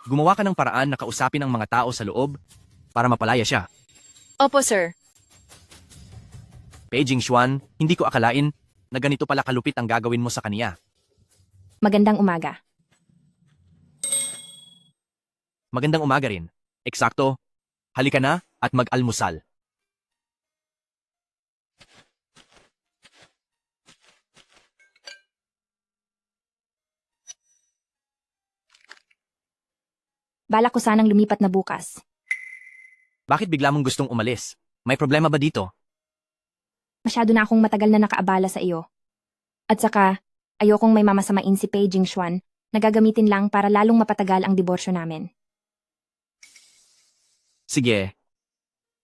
Gumawa ka ng paraan na kausapin ang mga tao sa loob para mapalaya siya. Opo, sir. Beijing Xuan, hindi ko akalain na ganito pala kalupit ang gagawin mo sa kaniya. Magandang umaga. Magandang umaga rin. Eksakto. Halika na at mag-almusal. Balak ko sanang lumipat na bukas. Bakit bigla mong gustong umalis? May problema ba dito? Masyado na akong matagal na nakaabala sa iyo. At saka, ayokong may mamasamain si Pei Jingxuan na gagamitin lang para lalong mapatagal ang diborsyo namin. Sige.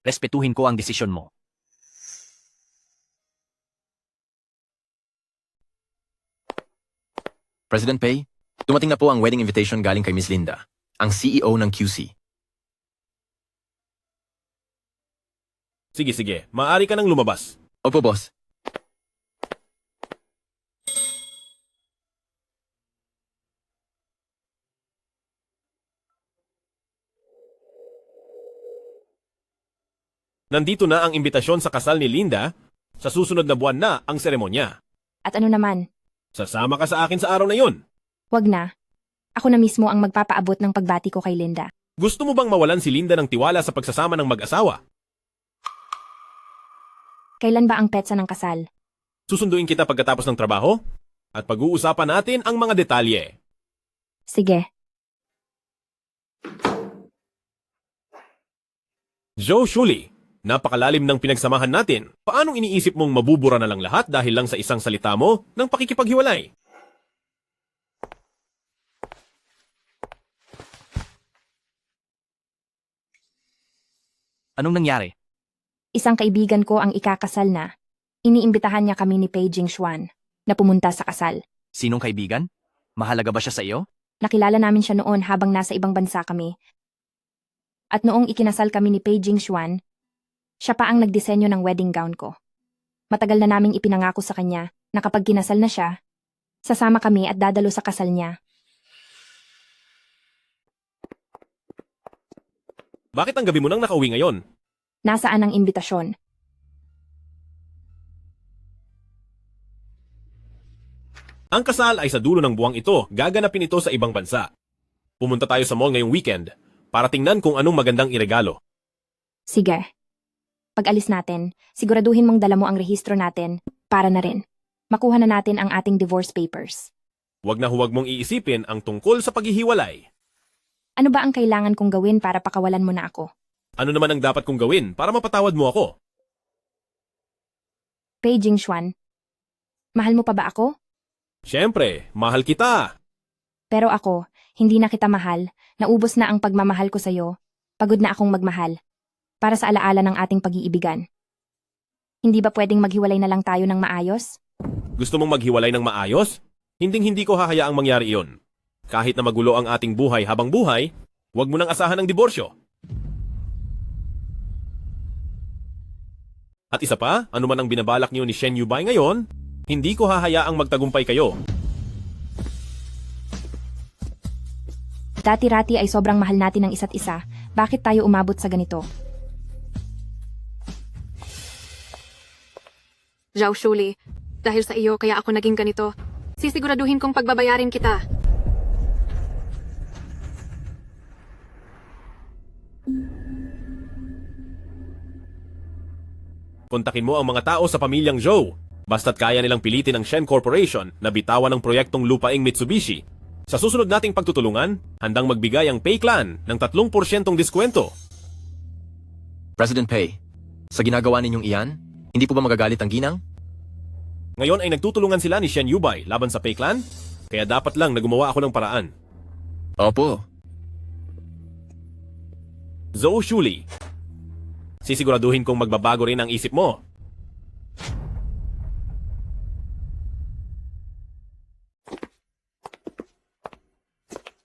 Respetuhin ko ang desisyon mo. President Pei, dumating na po ang wedding invitation galing kay Miss Linda, ang CEO ng QC. Sige, maaari ka nang lumabas. Opo, boss. Nandito na ang imbitasyon sa kasal ni Linda. Sa susunod na buwan na ang seremonya. At ano naman, Sasama ka sa akin sa araw na yon. wag na. Ako na mismo ang magpapaabot ng pagbati ko kay Linda. Gusto mo bang mawalan si Linda ng tiwala sa pagsasama ng mag-asawa? Kailan ba ang petsa ng kasal? Susunduin kita pagkatapos ng trabaho at pag-uusapan natin ang mga detalye. Sige. Joe Shuli, napakalalim ng pinagsamahan natin. Paanong iniisip mong mabubura na lang lahat dahil lang sa isang salita mo ng pakikipaghiwalay? Anong nangyari? Isang kaibigan ko ang ikakasal na. Iniimbitahan niya kami ni Pei Jingxuan na pumunta sa kasal. Sinong kaibigan? Mahalaga ba siya sa iyo? Nakilala namin siya noon habang nasa ibang bansa kami. At noong ikinasal kami ni Pei Jingxuan, siya pa ang nagdisenyo ng wedding gown ko. Matagal na naming ipinangako sa kanya na kapag kinasal na siya, sasama kami at dadalo sa kasal niya. Bakit ang gabi mo nang nakauwi ngayon? Nasaan ang imbitasyon? Ang kasal ay sa dulo ng buwang ito. Gaganapin ito sa ibang bansa. Pumunta tayo sa mall ngayong weekend para tingnan kung anong magandang iregalo. Sige. Pag-alis natin, siguraduhin mong dala mo ang rehistro natin para na rin. Makuha na natin ang ating divorce papers. Huwag na huwag mong iisipin ang tungkol sa paghihiwalay. Ano ba ang kailangan kong gawin para pakawalan mo na ako? Ano naman ang dapat kong gawin para mapatawad mo ako? Pei Jingxuan, mahal mo pa ba ako? Siyempre, mahal kita. Pero ako, hindi na kita mahal. Naubos na ang pagmamahal ko sa'yo. Pagod na akong magmahal. Para sa alaala ng ating pag-iibigan. Hindi ba pwedeng maghiwalay na lang tayo ng maayos? Gusto mong maghiwalay ng maayos? Hinding-hindi ko hahayaang mangyari iyon. Kahit na magulo ang ating buhay habang buhay, huwag mo nang asahan ng diborsyo. At isa pa, ano man ang binabalak niyo ni Shen Yubay ngayon, hindi ko hahayaang magtagumpay kayo. Dati-rati ay sobrang mahal natin ng isa't isa. Bakit tayo umabot sa ganito? Zhao Shuli, dahil sa iyo kaya ako naging ganito. Sisiguraduhin kong pagbabayarin kita. Kontakin mo ang mga tao sa pamilyang Zhou. Basta't kaya nilang pilitin ang Shen Corporation na bitawan ng proyektong lupaing Mitsubishi. Sa susunod nating pagtutulungan, handang magbigay ang Pei Clan ng 3% diskwento. President Pei, sa ginagawa ninyong iyan, hindi po ba magagalit ang ginang? Ngayon ay nagtutulungan sila ni Shen Yubay laban sa Pei Clan, kaya dapat lang na gumawa ako ng paraan. Opo. Zhou Shuli, sisiguraduhin kong magbabago rin ang isip mo.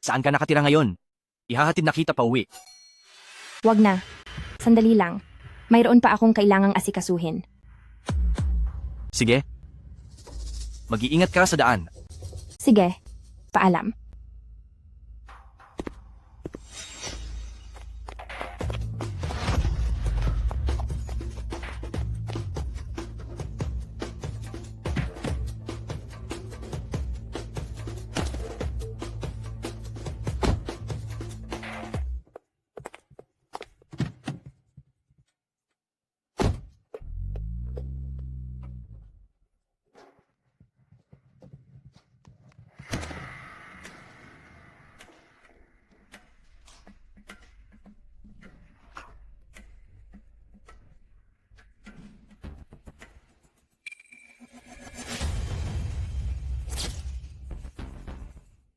Saan ka nakatira ngayon? Ihahatid na kita pa uwi. Wag na. Sandali lang. Mayroon pa akong kailangang asikasuhin. Sige. Mag-iingat ka sa daan. Sige, paalam.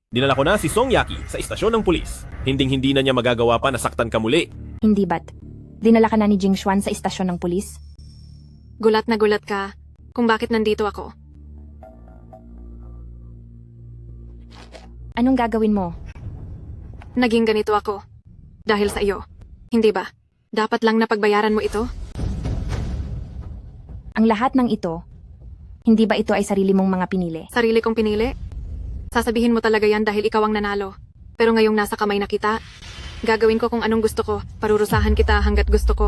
Dinala ko na si Song Yaki sa istasyon ng pulis. Hinding-hindi na niya magagawa pa na saktan ka muli. Hindi ba't? Dinala ka na ni Jing Xuan sa istasyon ng pulis? Gulat na gulat ka kung bakit nandito ako. Anong gagawin mo? Naging ganito ako. Dahil sa iyo. Hindi ba? Dapat lang napagbayaran mo ito? Ang lahat ng ito, hindi ba ito ay sarili mong mga pinili? Sarili kong pinili? Sasabihin mo talaga yan dahil ikaw ang nanalo. Pero ngayong nasa kamay na kita, gagawin ko kung anong gusto ko. Parurusahan kita hanggat gusto ko.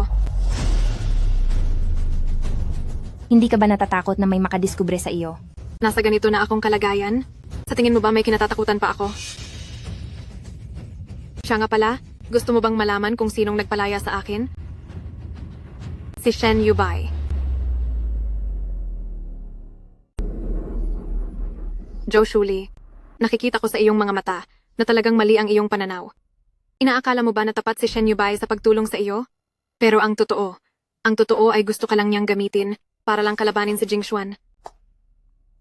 Hindi ka ba natatakot na may makadiskubre sa iyo? Nasa ganito na akong kalagayan? Sa tingin mo ba may kinatatakutan pa ako? Siya nga pala, gusto mo bang malaman kung sinong nagpalaya sa akin? Si Shen Yubai. Zhou Shuli, nakikita ko sa iyong mga mata na talagang mali ang iyong pananaw. Inaakala mo ba na tapat si Shen Yubai sa pagtulong sa iyo? Pero ang totoo ay gusto ka lang niyang gamitin para lang kalabanin si Jing Xuan.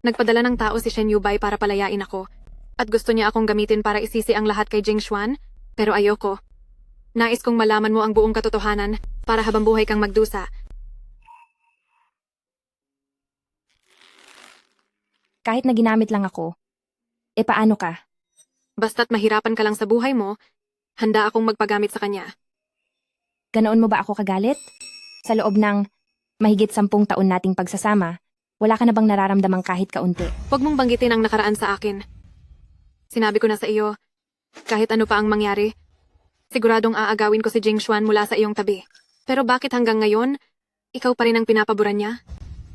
Nagpadala ng tao si Shen Yubai para palayain ako at gusto niya akong gamitin para isisi ang lahat kay Jing Xuan, pero ayoko. Nais kong malaman mo ang buong katotohanan para habang buhay kang magdusa. Kahit na ginamit lang ako, paano ka? Basta't mahirapan ka lang sa buhay mo, handa akong magpagamit sa kanya. Ganoon mo ba ako kagalit? Sa loob ng mahigit 10 taon nating pagsasama, wala ka na bang nararamdamang kahit kaunti? Huwag mong banggitin ang nakaraan sa akin. Sinabi ko na sa iyo, kahit ano pa ang mangyari, siguradong aagawin ko si Jing Xuan mula sa iyong tabi. Pero bakit hanggang ngayon, ikaw pa rin ang pinapaboran niya?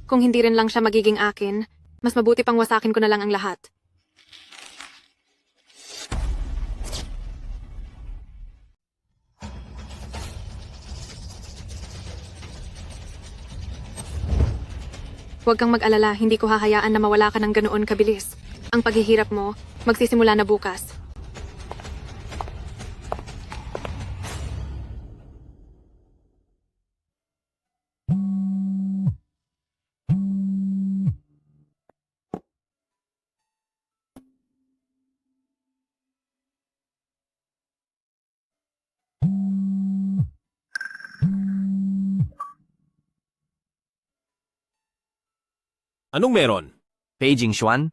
Kung hindi rin lang siya magiging akin, mas mabuti pang wasakin ko na lang ang lahat. Huwag kang mag-alala, hindi ko hahayaan na mawala ka ng ganoon kabilis. Ang paghihirap mo, magsisimula na bukas. Anong meron? Pei Jing Xuan?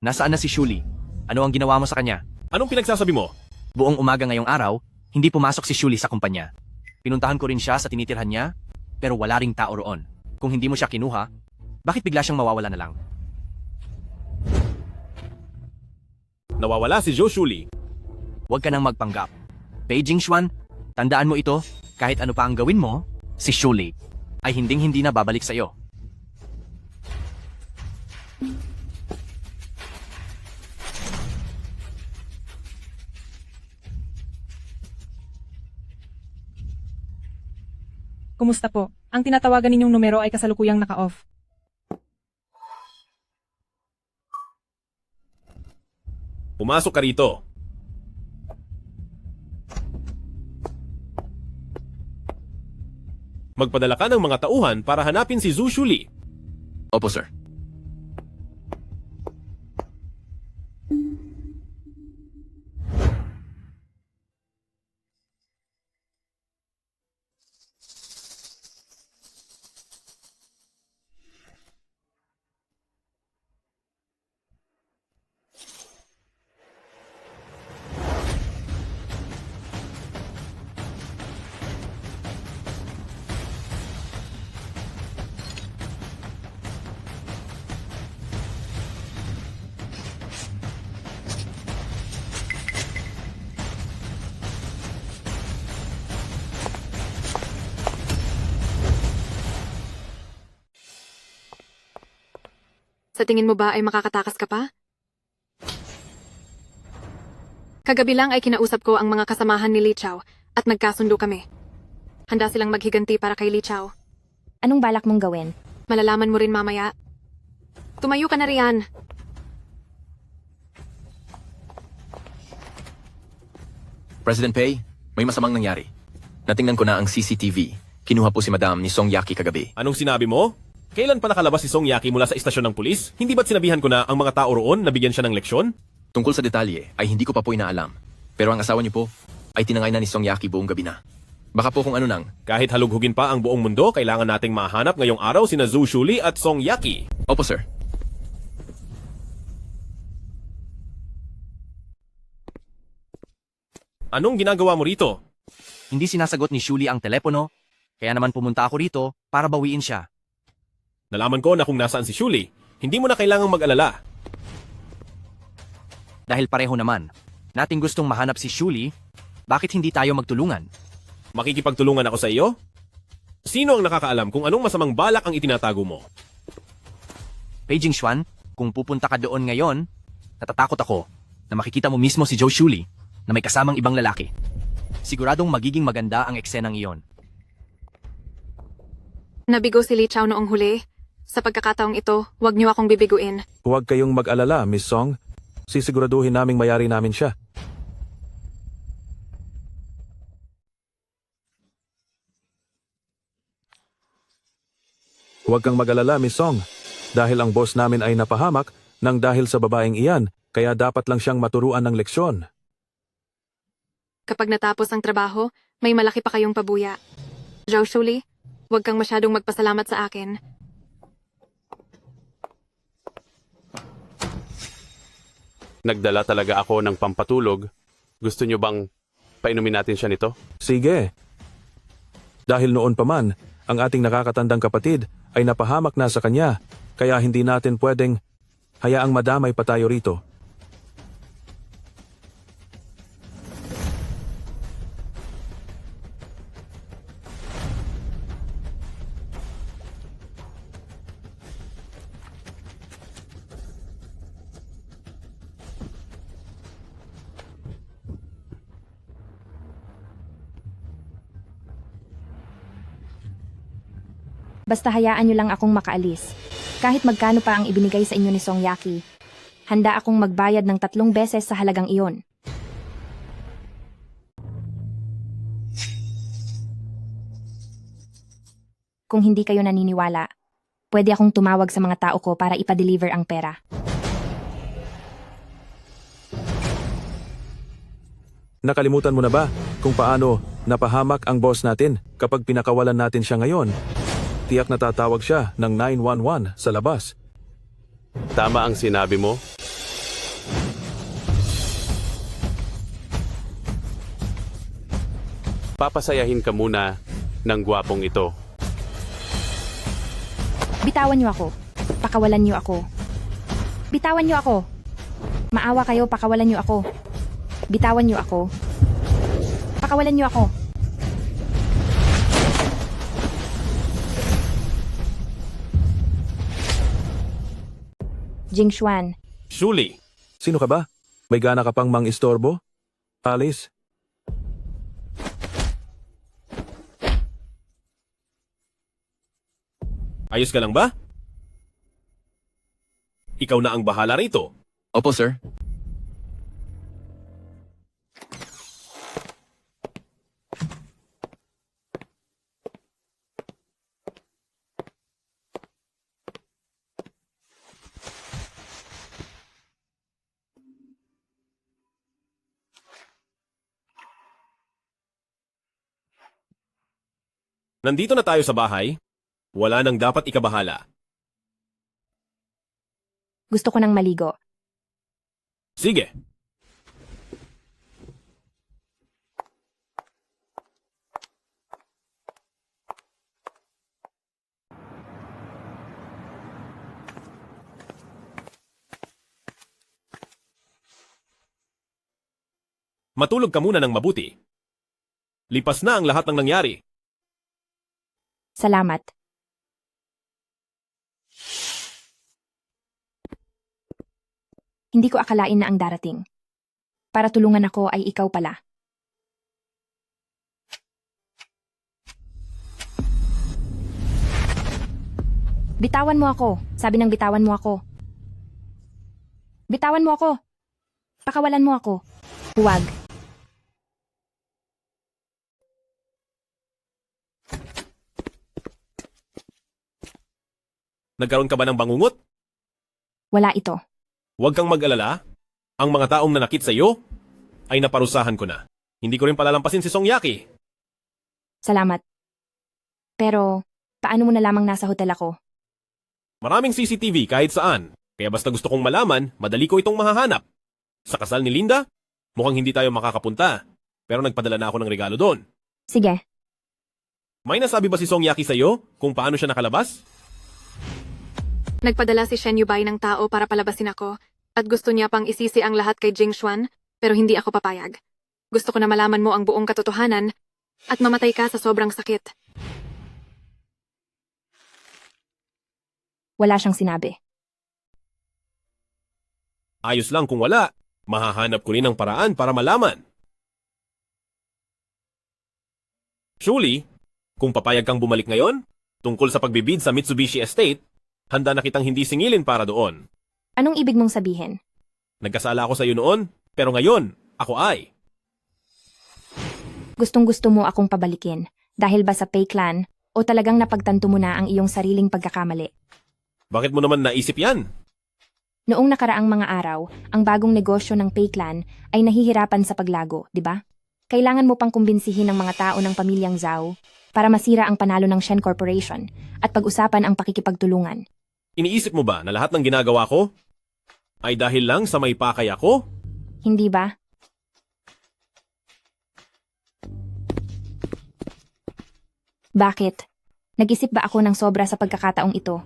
Nasaan na si Shuli? Ano ang ginawa mo sa kanya? Anong pinagsasabi mo? Buong umaga ngayong araw, hindi pumasok si Shuli sa kumpanya. Pinuntahan ko rin siya sa tinitirhan niya, pero wala ring tao roon. Kung hindi mo siya kinuha, bakit bigla siyang mawawala na lang? Nawawala si Zhou Shuli. Huwag ka nang magpanggap. Pei Jing Xuan, tandaan mo ito, kahit ano pa ang gawin mo, si Shuli ay hinding-hindi na babalik sa iyo. Kumusta po? Ang tinatawagan ninyong numero ay kasalukuyang naka-off. Pumasok ka rito. Magpadala ka ng mga tauhan para hanapin si Zhou Shuli. Opo, sir. Sa tingin mo ba ay makakatakas ka pa? Kagabi lang ay kinausap ko ang mga kasamahan ni Li Chao at nagkasundo kami. Handa silang maghiganti para kay Li Chao. Anong balak mong gawin? Malalaman mo rin mamaya. Tumayo ka na riyan. President Pei, may masamang nangyari. Natingnan ko na ang CCTV. Kinuha po si Madam ni Song Yaki kagabi. Anong sinabi mo? Kailan pa nakalabas si Song Yaki mula sa istasyon ng pulis? Hindi ba't sinabihan ko na ang mga tao roon nabigyan siya ng leksyon? Tungkol sa detalye ay hindi ko pa po inaalam. Pero ang asawa niyo po ay tinangay na ni Song Yaki buong gabi na. Baka po kung ano nang. Kahit halughugin pa ang buong mundo, kailangan nating mahanap ngayong araw sina Zhou Shuli at Song Yaki. Opo, sir. Anong ginagawa mo rito? Hindi sinasagot ni Shuli ang telepono, kaya naman pumunta ako rito para bawiin siya. Nalaman ko na kung nasaan si Shuli. Hindi mo na kailangang mag-alala. Dahil pareho naman, nating gustong mahanap si Shuli, bakit hindi tayo magtulungan? Makikipagtulungan ako sa iyo? Sino ang nakakaalam kung anong masamang balak ang itinatago mo? Beijing Xuan, kung pupunta ka doon ngayon, natatakot ako na makikita mo mismo si Zhou Shuli na may kasamang ibang lalaki. Siguradong magiging maganda ang eksenang iyon. Nabigo si Li Chao noong huli. Sa pagkakataong ito, huwag niyo akong bibiguin. Huwag kayong mag-alala, Miss Song. Sisiguraduhin naming mayari namin siya. Huwag kang mag-alala, Miss Song. Dahil ang boss namin ay napahamak nang dahil sa babaeng iyan, kaya dapat lang siyang maturuan ng leksyon. Kapag natapos ang trabaho, may malaki pa kayong pabuya. Zhou Shuli, huwag kang masyadong magpasalamat sa akin. Nagdala talaga ako ng pampatulog. Gusto niyo bang painumin natin siya nito? Sige. Dahil noon pa man, ang ating nakakatandang kapatid ay napahamak na sa kanya, kaya hindi natin pwedeng hayaang madamay pa tayo rito. Basta hayaan nyo lang akong makaalis. Kahit magkano pa ang ibinigay sa inyo ni Song Yaki, handa akong magbayad ng 3 beses sa halagang iyon. Kung hindi kayo naniniwala, pwede akong tumawag sa mga tao ko para ipa-deliver ang pera. Nakalimutan mo na ba kung paano napahamak ang boss natin kapag pinakawalan natin siya ngayon? Tiyak na tatawag siya ng 911 sa labas. Tama ang sinabi mo. Papasayahin ka muna ng gwapong ito. Bitawan niyo ako. Pakawalan niyo ako. Bitawan niyo ako. Maawa kayo, pakawalan niyo ako. Bitawan niyo ako. Pakawalan niyo ako. Jing Xuan. Shuli, Sino ka ba? May gana ka pang mang-istorbo? Alice? ayos ka lang ba? Ikaw na ang bahala rito. Opo, sir. Nandito na tayo sa bahay. Wala nang dapat ikabahala. Gusto ko nang maligo. Sige. Matulog ka muna ng mabuti. Lipas na ang lahat ng nangyari. Salamat. Hindi ko akalain na ang darating. Para tulungan ako ay ikaw pala. Bitawan mo ako. Sabi ng bitawan mo ako. Bitawan mo ako. Pakawalan mo ako. Huwag. Nagkaroon ka ba ng bangungot? Wala ito. Huwag kang mag-alala. Ang mga taong nanakit sa iyo ay naparusahan ko na. Hindi ko rin palalampasin si Song Yaki. Salamat. Pero, paano mo na lamang nasa hotel ako? Maraming CCTV kahit saan. Kaya basta gusto kong malaman, madali ko itong mahahanap. Sa kasal ni Linda, mukhang hindi tayo makakapunta. Pero nagpadala na ako ng regalo doon. Sige. May nasabi ba si Song Yaki sa iyo kung paano siya nakalabas? Nagpadala si Shen Yubay ng tao para palabasin ako at gusto niya pang isisi ang lahat kay Jing Xuan pero hindi ako papayag. Gusto ko na malaman mo ang buong katotohanan at mamatay ka sa sobrang sakit. Wala siyang sinabi. Ayos lang kung wala. Mahahanap ko rin ng paraan para malaman. Surely, kung papayag kang bumalik ngayon, tungkol sa pagbibid sa Mitsubishi Estate, handa na kitang hindi singilin para doon. Anong ibig mong sabihin? Nagkasala ako sa iyo noon, pero ngayon, ako ay. Gustong-gusto mo akong pabalikin dahil ba sa Pei Clan o talagang napagtanto mo na ang iyong sariling pagkakamali? Bakit mo naman naisip yan? Noong nakaraang mga araw, ang bagong negosyo ng Pei Clan ay nahihirapan sa paglago, di ba? Kailangan mo pang kumbinsihin ng mga tao ng pamilyang Zhao para masira ang panalo ng Shen Corporation at pag-usapan ang pakikipagtulungan. Iniisip mo ba na lahat ng ginagawa ko ay dahil lang sa may pakay ako? Hindi ba? Bakit? Nag-isip ba ako ng sobra sa pagkakataong ito?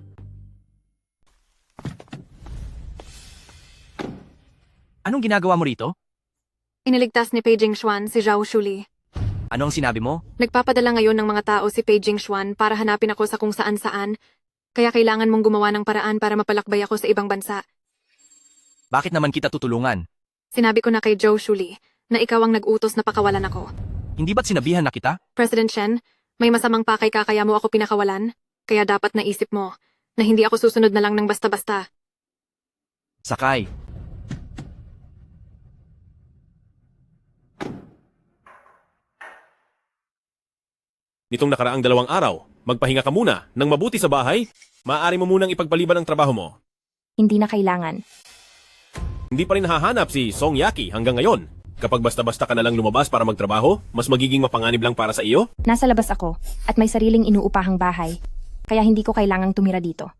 Anong ginagawa mo rito? Iniligtas ni Pei Jing Xuan si Zhao Shuli. Ano ang sinabi mo? Nagpapadala ngayon ng mga tao si Pei Jing Xuan para hanapin ako sa kung saan-saan, kaya kailangan mong gumawa ng paraan para mapalakbay ako sa ibang bansa. Bakit naman kita tutulungan? Sinabi ko na kay Zhao Shuli na ikaw ang nag-utos na pakawalan ako. Hindi ba't sinabihan na kita? President Shen, may masamang pakay ka kaya mo ako pinakawalan, kaya dapat naisip mo na hindi ako susunod na lang ng basta-basta. Sakay. Nitong nakaraang 2 araw, magpahinga ka muna nang mabuti sa bahay, maaari mo munang ipagpaliban ang trabaho mo. Hindi na kailangan. Hindi pa rin hahanap si Song Yaki hanggang ngayon. Kapag basta-basta ka na lang lumabas para magtrabaho, mas magiging mapanganib lang para sa iyo? Nasa labas ako at may sariling inuupahang bahay, kaya hindi ko kailangang tumira dito.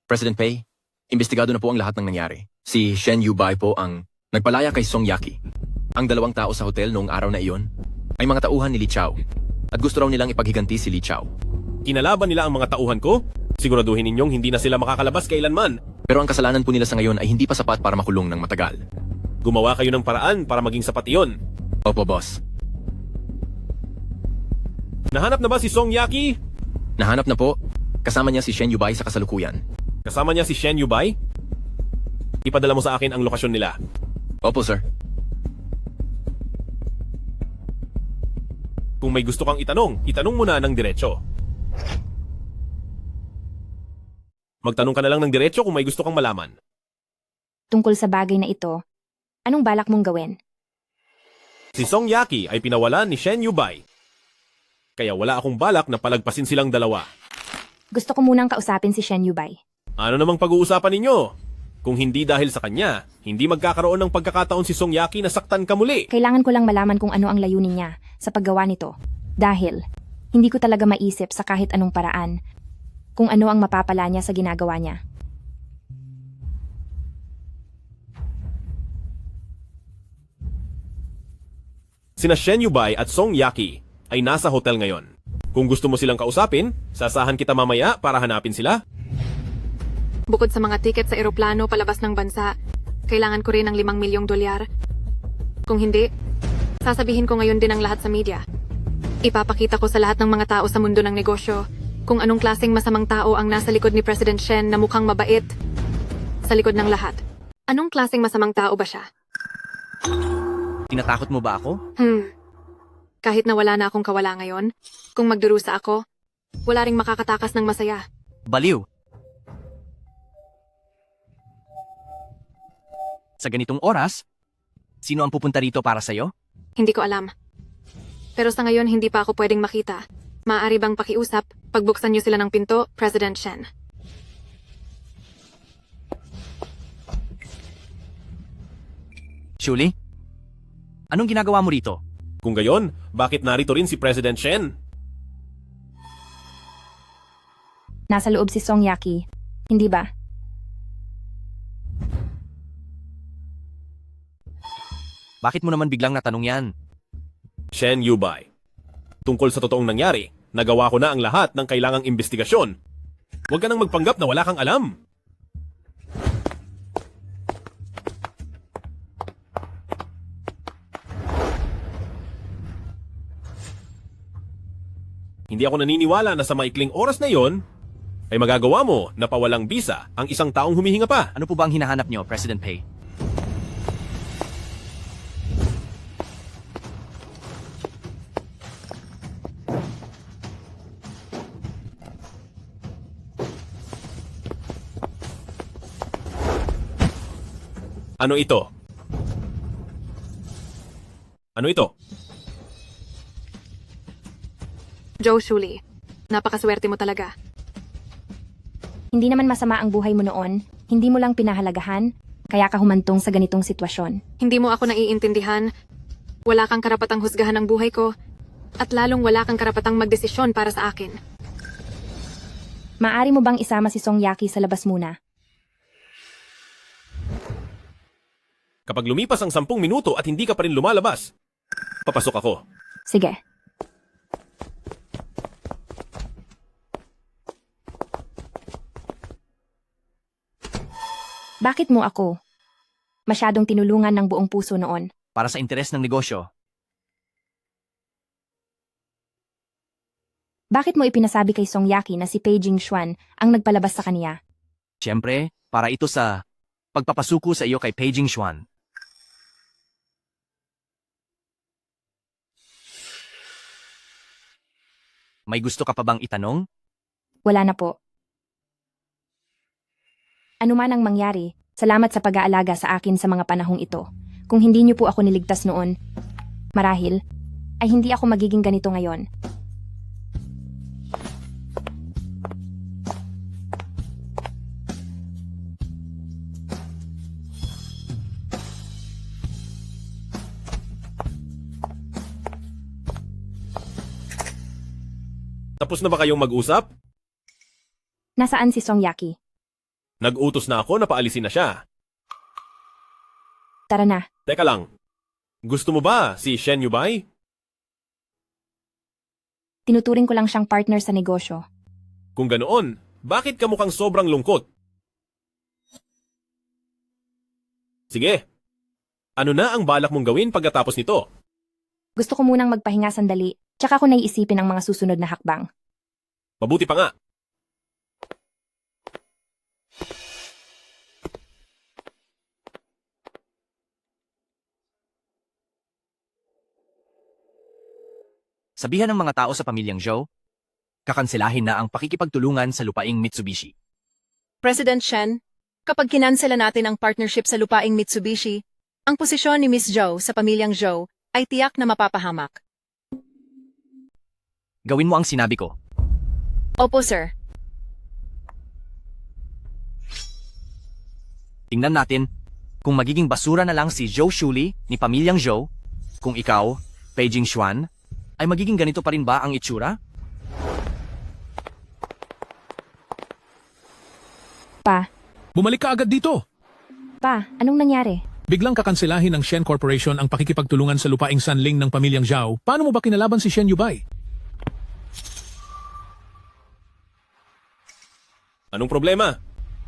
President Pei, imbestigado na po ang lahat ng nangyari. Si Shen Yubay po ang nagpalaya kay Song Yaki. Ang 2 tao sa hotel noong araw na iyon ay mga tauhan ni Li Chao at gusto raw nilang ipaghiganti si Li Chao. Kinalaban nila ang mga tauhan ko? Siguraduhin ninyong hindi na sila makakalabas kailanman. Pero ang kasalanan po nila sa ngayon ay hindi pa sapat para makulong ng matagal. Gumawa kayo ng paraan para maging sapat iyon. Opo, boss. Nahanap na ba si Song Yaki? Nahanap na po. Kasama niya si Shen Yubay sa kasalukuyan. Kasama niya si Shen Yubay? Ipadala mo sa akin ang lokasyon nila. Opo, sir. Kung may gusto kang itanong mo na ng diretso. Magtanong ka na lang ng diretso kung may gusto kang malaman. Tungkol sa bagay na ito, anong balak mong gawin? Si Song Yaki ay pinawalan ni Shen Yubay. Kaya wala akong balak na palagpasin silang dalawa. Gusto ko munang kausapin si Shen Yubay. Ano namang pag-uusapan ninyo? Kung hindi dahil sa kanya, hindi magkakaroon ng pagkakataon si Song Yaki na saktan ka muli. Kailangan ko lang malaman kung ano ang layunin niya sa paggawa nito. Dahil, hindi ko talaga maisip sa kahit anong paraan kung ano ang mapapala niya sa ginagawa niya. Sina Shen Yubay at Song Yaki ay nasa hotel ngayon. Kung gusto mo silang kausapin, sasahan kita mamaya para hanapin sila. Bukod sa mga tiket sa eroplano palabas ng bansa, kailangan ko rin ng $5 milyong. Kung hindi, sasabihin ko ngayon din ang lahat sa media. Ipapakita ko sa lahat ng mga tao sa mundo ng negosyo kung anong klaseng masamang tao ang nasa likod ni President Shen na mukhang mabait sa likod ng lahat. Anong klaseng masamang tao ba siya? Tinatakot mo ba ako? Kahit na wala na akong kawala ngayon, kung magdurusa ako, wala ring makakatakas ng masaya. Baliw. Sa ganitong oras, sino ang pupunta rito para sa'yo? Hindi ko alam. Pero sa ngayon, hindi pa ako pwedeng makita. Maaari bang pakiusap, pagbuksan niyo sila ng pinto, President Shen? Shuli? Anong ginagawa mo rito? Kung gayon, bakit narito rin si President Shen? Nasa loob si Song Yaki. Hindi ba? Bakit mo naman biglang natanong yan? Shen Yubay. Tungkol sa totoong nangyari, nagawa ko na ang lahat ng kailangang investigasyon. Huwag ka nang magpanggap na wala kang alam. Hindi ako naniniwala na sa maikling oras na yon ay magagawa mo na pawalang bisa ang isang taong humihinga pa. Ano po ba ang hinahanap nyo, President Pei? Ano ito? Ano ito? Joe Shuli, napakaswerte mo talaga. Hindi naman masama ang buhay mo noon. Hindi mo lang pinahalagahan, kaya ka humantong sa ganitong sitwasyon. Hindi mo ako naiintindihan. Wala kang karapatang husgahan ang buhay ko. At lalong wala kang karapatang magdesisyon para sa akin. Maari mo bang isama si Song Yaki sa labas muna? Kapag lumipas ang 10 minuto at hindi ka pa rin lumalabas, papasok ako. Sige. Bakit mo ako? Masyadong tinulungan ng buong puso noon. Para sa interes ng negosyo. Bakit mo ipinasabi kay Song Yaki na si Pei Jingxuan ang nagpalabas sa kaniya? Siyempre, para ito sa pagpapasuko sa iyo kay Pei Jingxuan. May gusto ka pa bang itanong? Wala na po. Ano man ang mangyari, salamat sa pag-aalaga sa akin sa mga panahong ito. Kung hindi niyo po ako niligtas noon, marahil, ay hindi ako magiging ganito ngayon. Tapos na ba kayong mag-usap? Nasaan si Song Yaki? Nag-utos na ako na paalisin na siya. Tara na. Teka lang. Gusto mo ba si Shen Yubay? Tinuturing ko lang siyang partner sa negosyo. Kung ganoon, bakit ka mukhang sobrang lungkot? Sige. Ano na ang balak mong gawin pagkatapos nito? Gusto ko munang magpahinga sandali, tsaka ko naiisipin ang mga susunod na hakbang. Mabuti pa nga. Sabihan ng mga tao sa pamilyang Zhou, kakanselahin na ang pakikipagtulungan sa lupaing Mitsubishi. President Shen, kapag kinansela natin ang partnership sa lupaing Mitsubishi, ang posisyon ni Miss Zhou sa pamilyang Zhou ay tiyak na mapapahamak. Gawin mo ang sinabi ko. Opo, sir. Tingnan natin kung magiging basura na lang si Zhou Shuli ni pamilyang Zhou, kung ikaw, Pei Jingxuan, ay magiging ganito pa rin ba ang itsura? Pa, Bumalik ka agad dito. pa, anong nangyari? Biglang kakanselahin ng Shen Corporation ang pakikipagtulungan sa lupaing Sanling ng pamilyang Zhao. Paano mo ba kinalaban si Shen Yubay? Anong problema?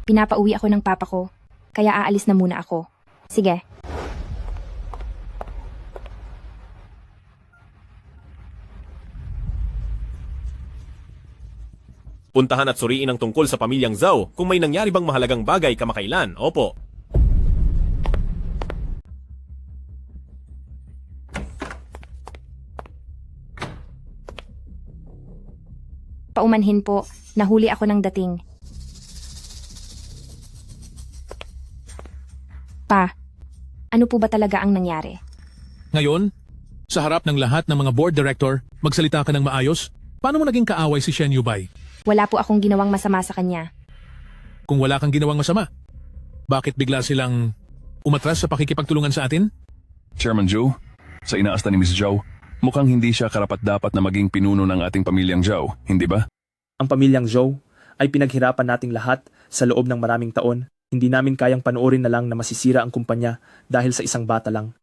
Pinapauwi ako ng papa ko, kaya aalis na muna ako. Sige. Puntahan at suriin ang tungkol sa pamilyang Zhao kung may nangyari bang mahalagang bagay kamakailan. Opo. Paumanhin po, nahuli ako ng dating. Pa, ano po ba talaga ang nangyari? Ngayon, sa harap ng lahat ng mga board director, magsalita ka ng maayos? Paano mo naging kaaway si Shen Yubay? Wala po akong ginawang masama sa kanya. Kung wala kang ginawang masama, bakit bigla silang umatras sa pakikipagtulungan sa atin? Chairman Joe, sa inaasta ni Miss Zhao, mukhang hindi siya karapat-dapat na maging pinuno ng ating pamilyang Zhao, hindi ba? Ang pamilyang Zhou ay pinaghirapan nating lahat sa loob ng maraming taon. Hindi namin kayang panoorin na lang na masisira ang kumpanya dahil sa isang bata lang.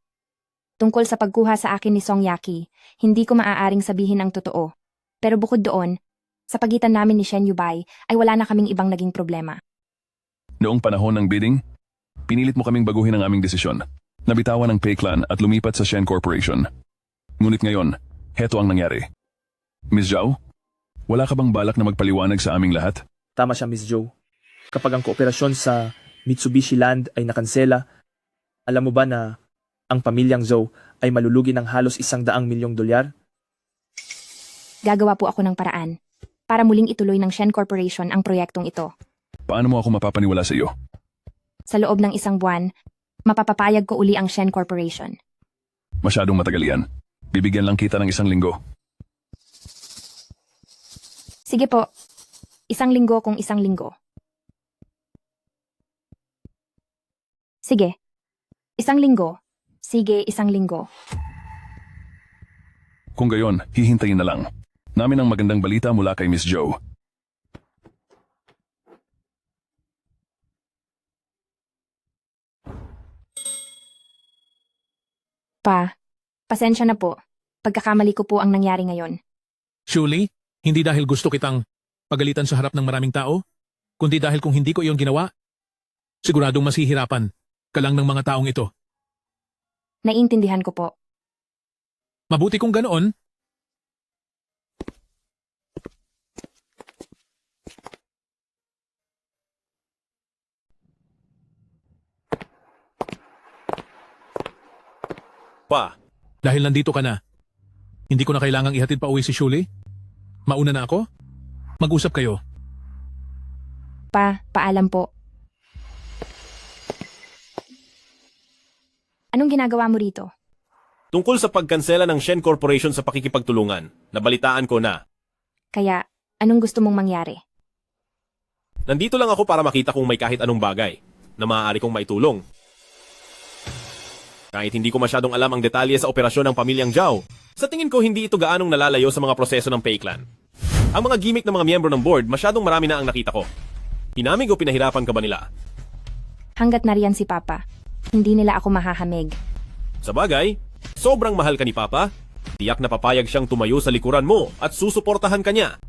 Tungkol sa pagkuha sa akin ni Song Yaki, hindi ko maaaring sabihin ang totoo. Pero bukod doon, sa pagitan namin ni Shen Yubay ay wala na kaming ibang naging problema. Noong panahon ng bidding, pinilit mo kaming baguhin ang aming desisyon. Nabitawan ang Pei Clan at lumipat sa Shen Corporation. Ngunit ngayon, heto ang nangyari. Miss Zhao, wala ka bang balak na magpaliwanag sa aming lahat? Tama siya, Miss Zhou. Kapag ang kooperasyon sa Mitsubishi Land ay nakansela, alam mo ba na ang pamilyang Zhou ay malulugi ng halos $100 milyong? Gagawa po ako ng paraan para muling ituloy ng Shen Corporation ang proyektong ito. Paano mo ako mapapaniwala sa iyo? Sa loob ng 1 buwan, mapapapayag ko uli ang Shen Corporation. Masyadong matagal yan. Bibigyan lang kita ng 1 linggo. Sige po, 1 linggo kung 1 linggo. Sige, 1 linggo. Sige, 1 linggo. Kung gayon, hihintayin na lang. Namin ang magandang balita mula kay Miss Zhou. Pa, pasensya na po. Pagkakamali ko po ang nangyari ngayon. Surely, hindi dahil gusto kitang pagalitan sa harap ng maraming tao, kundi dahil kung hindi ko iyon ginawa, siguradong masihirapan ka lang ng mga taong ito. Naiintindihan ko po. Mabuti kung ganoon. Pa, Dahil nandito ka na, hindi ko na kailangang ihatid pa uwi si Shuli. Mauna na ako? Mag-usap kayo. Pa, paalam po. Anong ginagawa mo rito? tungkol sa pagkansela ng Shen Corporation sa pakikipagtulungan, nabalitaan ko na. Kaya, anong gusto mong mangyari? Nandito lang ako para makita kung may kahit anong bagay na maaari kong maitulong. Kahit hindi ko masyadong alam ang detalye sa operasyon ng pamilyang Zhao, sa tingin ko hindi ito gaanong nalalayo sa mga proseso ng Pei Clan. Ang mga gimmick ng mga miyembro ng board masyadong marami na ang nakita ko. Hinamig o pinahirapan ka ba nila? Hanggat nariyan si Papa, hindi nila ako mahahamig. Sa bagay, sobrang mahal ka ni Papa. Tiyak na papayag siyang tumayo sa likuran mo at susuportahan ka niya.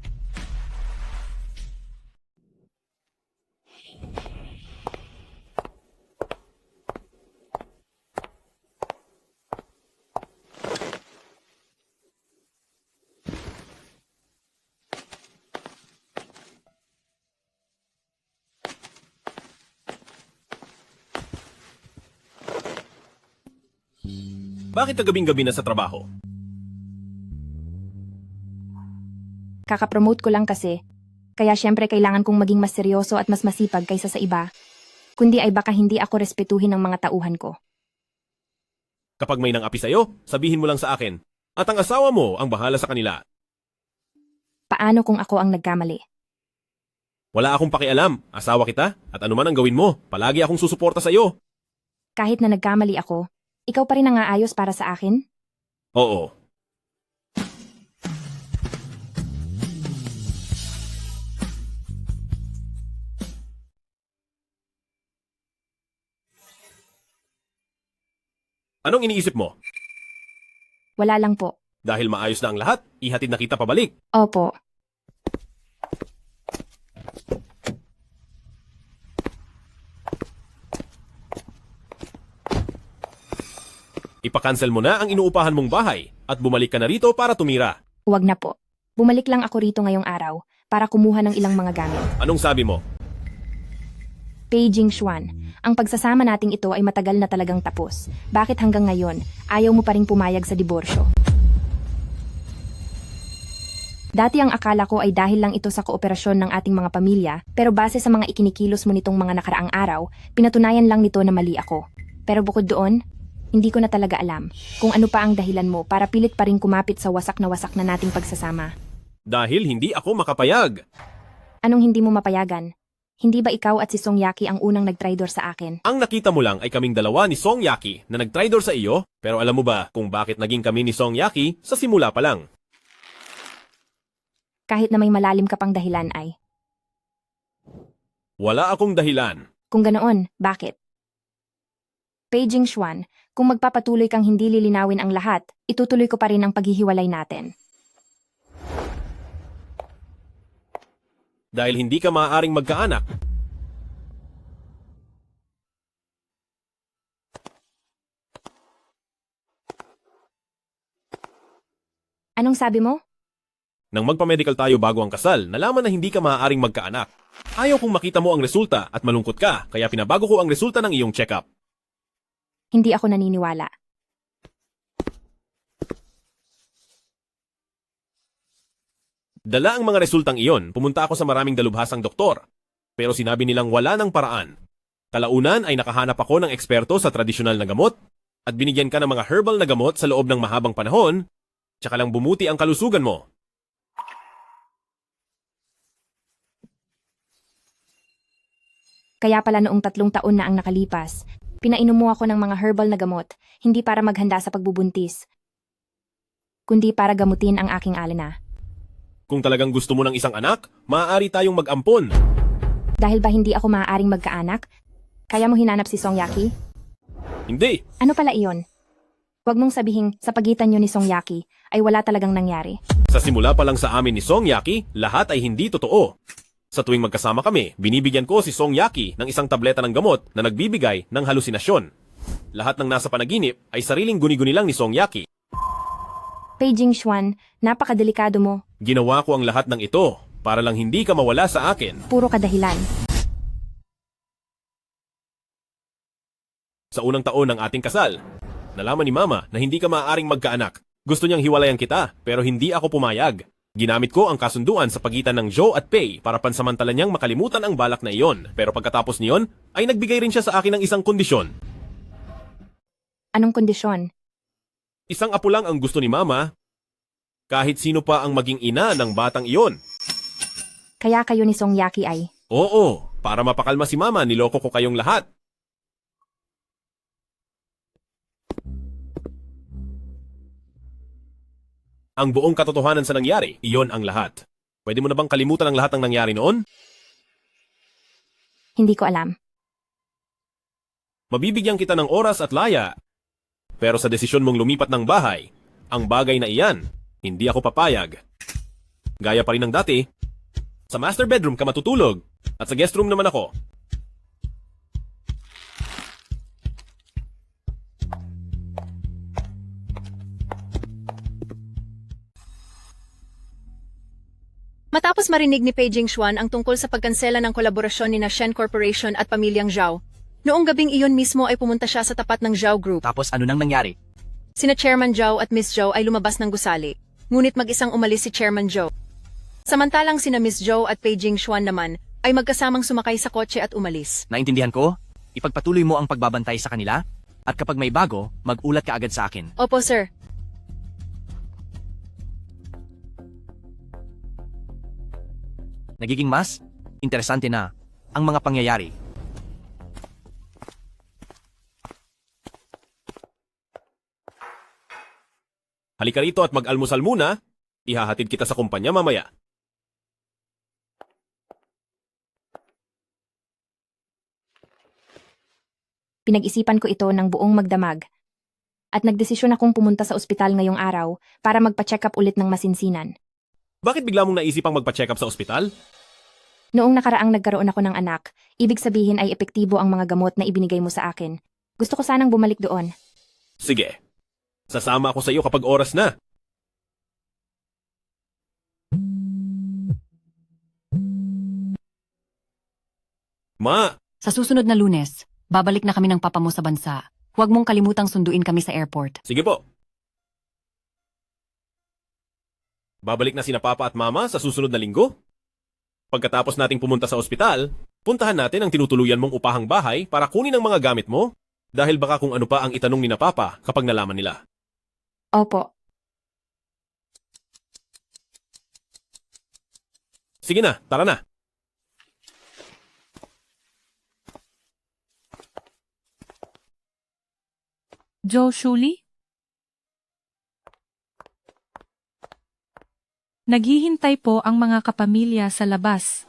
Bakit kagabing-gabi na sa trabaho? Kakapromote ko lang kasi. Kaya syempre kailangan kong maging mas seryoso at mas masipag kaysa sa iba. Kundi ay baka hindi ako respetuhin ng mga tauhan ko. Kapag may nang-api sa'yo, sabihin mo lang sa akin. At ang asawa mo ang bahala sa kanila. Paano kung ako ang nagkamali? Wala akong pakialam. Asawa kita at anuman ang gawin mo, palagi akong susuporta sa'yo. Kahit na nagkamali ako, ikaw pa rin ang aayos para sa akin? Oo. Anong iniisip mo? Wala lang po. Dahil maayos na ang lahat, ihatid na kita pabalik. Opo. Ipakancel mo na ang inuupahan mong bahay at bumalik ka na rito para tumira. Huwag na po. Bumalik lang ako rito ngayong araw para kumuha ng ilang mga gamit. Anong sabi mo? Beijing Xuan, ang pagsasama nating ito ay matagal na talagang tapos. Bakit hanggang ngayon, ayaw mo pa ring pumayag sa diborsyo? Dati ang akala ko ay dahil lang ito sa kooperasyon ng ating mga pamilya, pero base sa mga ikinikilos mo nitong mga nakaraang araw, pinatunayan lang nito na mali ako. Pero bukod doon, hindi ko na talaga alam kung ano pa ang dahilan mo para pilit pa rin kumapit sa wasak na nating pagsasama. Dahil hindi ako makapayag. Anong hindi mo mapayagan? Hindi ba ikaw at si Song Yaki ang unang nagtraidor sa akin? Ang nakita mo lang ay kaming dalawa ni Song Yaki na nagtraidor sa iyo, pero alam mo ba kung bakit naging kami ni Song Yaki sa simula pa lang? Kahit na may malalim ka pang dahilan ay. Wala akong dahilan. Kung ganoon, bakit? Beijing Xuan, kung magpapatuloy kang hindi lilinawin ang lahat, itutuloy ko pa rin ang paghihiwalay natin. Dahil hindi ka maaaring magkaanak. Anong sabi mo? Nang magpa-medical tayo bago ang kasal, nalaman na hindi ka maaaring magkaanak. Ayaw kong makita mo ang resulta at malungkot ka, kaya pinabago ko ang resulta ng iyong check-up. Hindi ako naniniwala. Dala ang mga resultang iyon, pumunta ako sa maraming dalubhasang doktor. Pero sinabi nilang wala ng paraan. Kalaunan ay nakahanap ako ng eksperto sa tradisyonal na gamot at binigyan ka ng mga herbal na gamot sa loob ng mahabang panahon, tsaka lang bumuti ang kalusugan mo. Kaya pala noong 3 taon na ang nakalipas, pinainom mo ako ng mga herbal na gamot, hindi para maghanda sa pagbubuntis, kundi para gamutin ang aking alana. Kung talagang gusto mo ng isang anak, maaari tayong mag-ampon. Dahil ba hindi ako maaaring magkaanak? Kaya mo hinanap si Song Yaki? Hindi. Ano pala iyon? Huwag mong sabihin sa pagitan niyo ni Song Yaki ay wala talagang nangyari. Sa simula pa lang sa amin ni Song Yaki, lahat ay hindi totoo. Sa tuwing magkasama kami, binibigyan ko si Song Yaki ng isang tableta ng gamot na nagbibigay ng halusinasyon. Lahat ng nasa panaginip ay sariling guni-guni lang ni Song Yaki. Beijing Xuan, napakadelikado mo. Ginawa ko ang lahat ng ito para lang hindi ka mawala sa akin. Puro kadahilan. Sa unang taon ng ating kasal, nalaman ni Mama na hindi ka maaaring magkaanak. Gusto niyang hiwalayan kita, pero hindi ako pumayag. Ginamit ko ang kasunduan sa pagitan ng Joe at Pei para pansamantala niyang makalimutan ang balak na iyon. Pero pagkatapos niyon, ay nagbigay rin siya sa akin ng isang kondisyon. Anong kondisyon? Isang apo lang ang gusto ni Mama, kahit sino pa ang maging ina ng batang iyon. Kaya kayo ni Song Yaki ay? Oo, para mapakalma si Mama, niloko ko kayong lahat. Ang buong katotohanan sa nangyari, iyon ang lahat. Pwede mo na bang kalimutan ang lahat ng nangyari noon? Hindi ko alam. Mabibigyan kita ng oras at laya. Pero sa desisyon mong lumipat ng bahay, ang bagay na iyan, hindi ako papayag. Gaya pa rin ng dati, sa master bedroom ka matutulog, at sa guest room naman ako. Matapos marinig ni Beijing Xuan ang tungkol sa pagkansela ng kolaborasyon ni na Shen Corporation at pamilyang Zhao, noong gabing iyon mismo ay pumunta siya sa tapat ng Zhao Group. Tapos ano nang nangyari? Sina Chairman Zhao at Miss Zhao ay lumabas ng gusali, ngunit mag-isang umalis si Chairman Zhao. Samantalang sina Miss Zhao at Beijing Xuan naman ay magkasamang sumakay sa kotse at umalis. Naintindihan ko? Ipagpatuloy mo ang pagbabantay sa kanila? At kapag may bago, mag-ulat ka agad sa akin. Opo, sir. Nagiging mas interesante na ang mga pangyayari. Halika rito at mag-almusal muna. Ihahatid kita sa kumpanya mamaya. Pinag-isipan ko ito ng buong magdamag. At nagdesisyon akong pumunta sa ospital ngayong araw para magpa-check up ulit ng masinsinan. Bakit bigla mong naisipang magpa-check up sa ospital? Noong nakaraang nagkaroon ako ng anak, ibig sabihin ay epektibo ang mga gamot na ibinigay mo sa akin. Gusto ko sanang bumalik doon. Sige. Sasama ako sa iyo kapag oras na. Ma! Sa susunod na Lunes, babalik na kami ng papa mo sa bansa. Huwag mong kalimutang sunduin kami sa airport. Sige po. Babalik na sina Papa at Mama sa susunod na linggo? Pagkatapos nating pumunta sa ospital, puntahan natin ang tinutuluyan mong upahang bahay para kunin ang mga gamit mo dahil baka kung ano pa ang itanong ni na Papa kapag nalaman nila. Opo. Sige na, tara na. Joe Shuli? Naghihintay po ang mga kapamilya sa labas.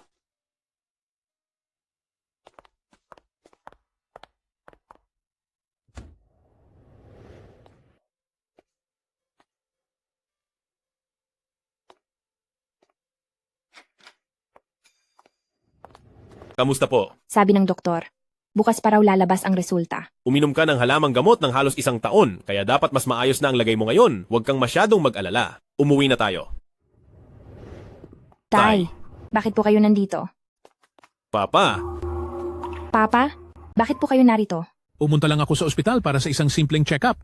Kamusta po? Sabi ng doktor, bukas pa raw lalabas ang resulta. Uminom ka ng halamang gamot ng halos 1 taon, kaya dapat mas maayos na ang lagay mo ngayon. Huwag kang masyadong mag-alala. Umuwi na tayo. Tay, bakit po kayo nandito? Papa, Papa, bakit po kayo narito? Pumunta lang ako sa ospital para sa isang simpleng check-up.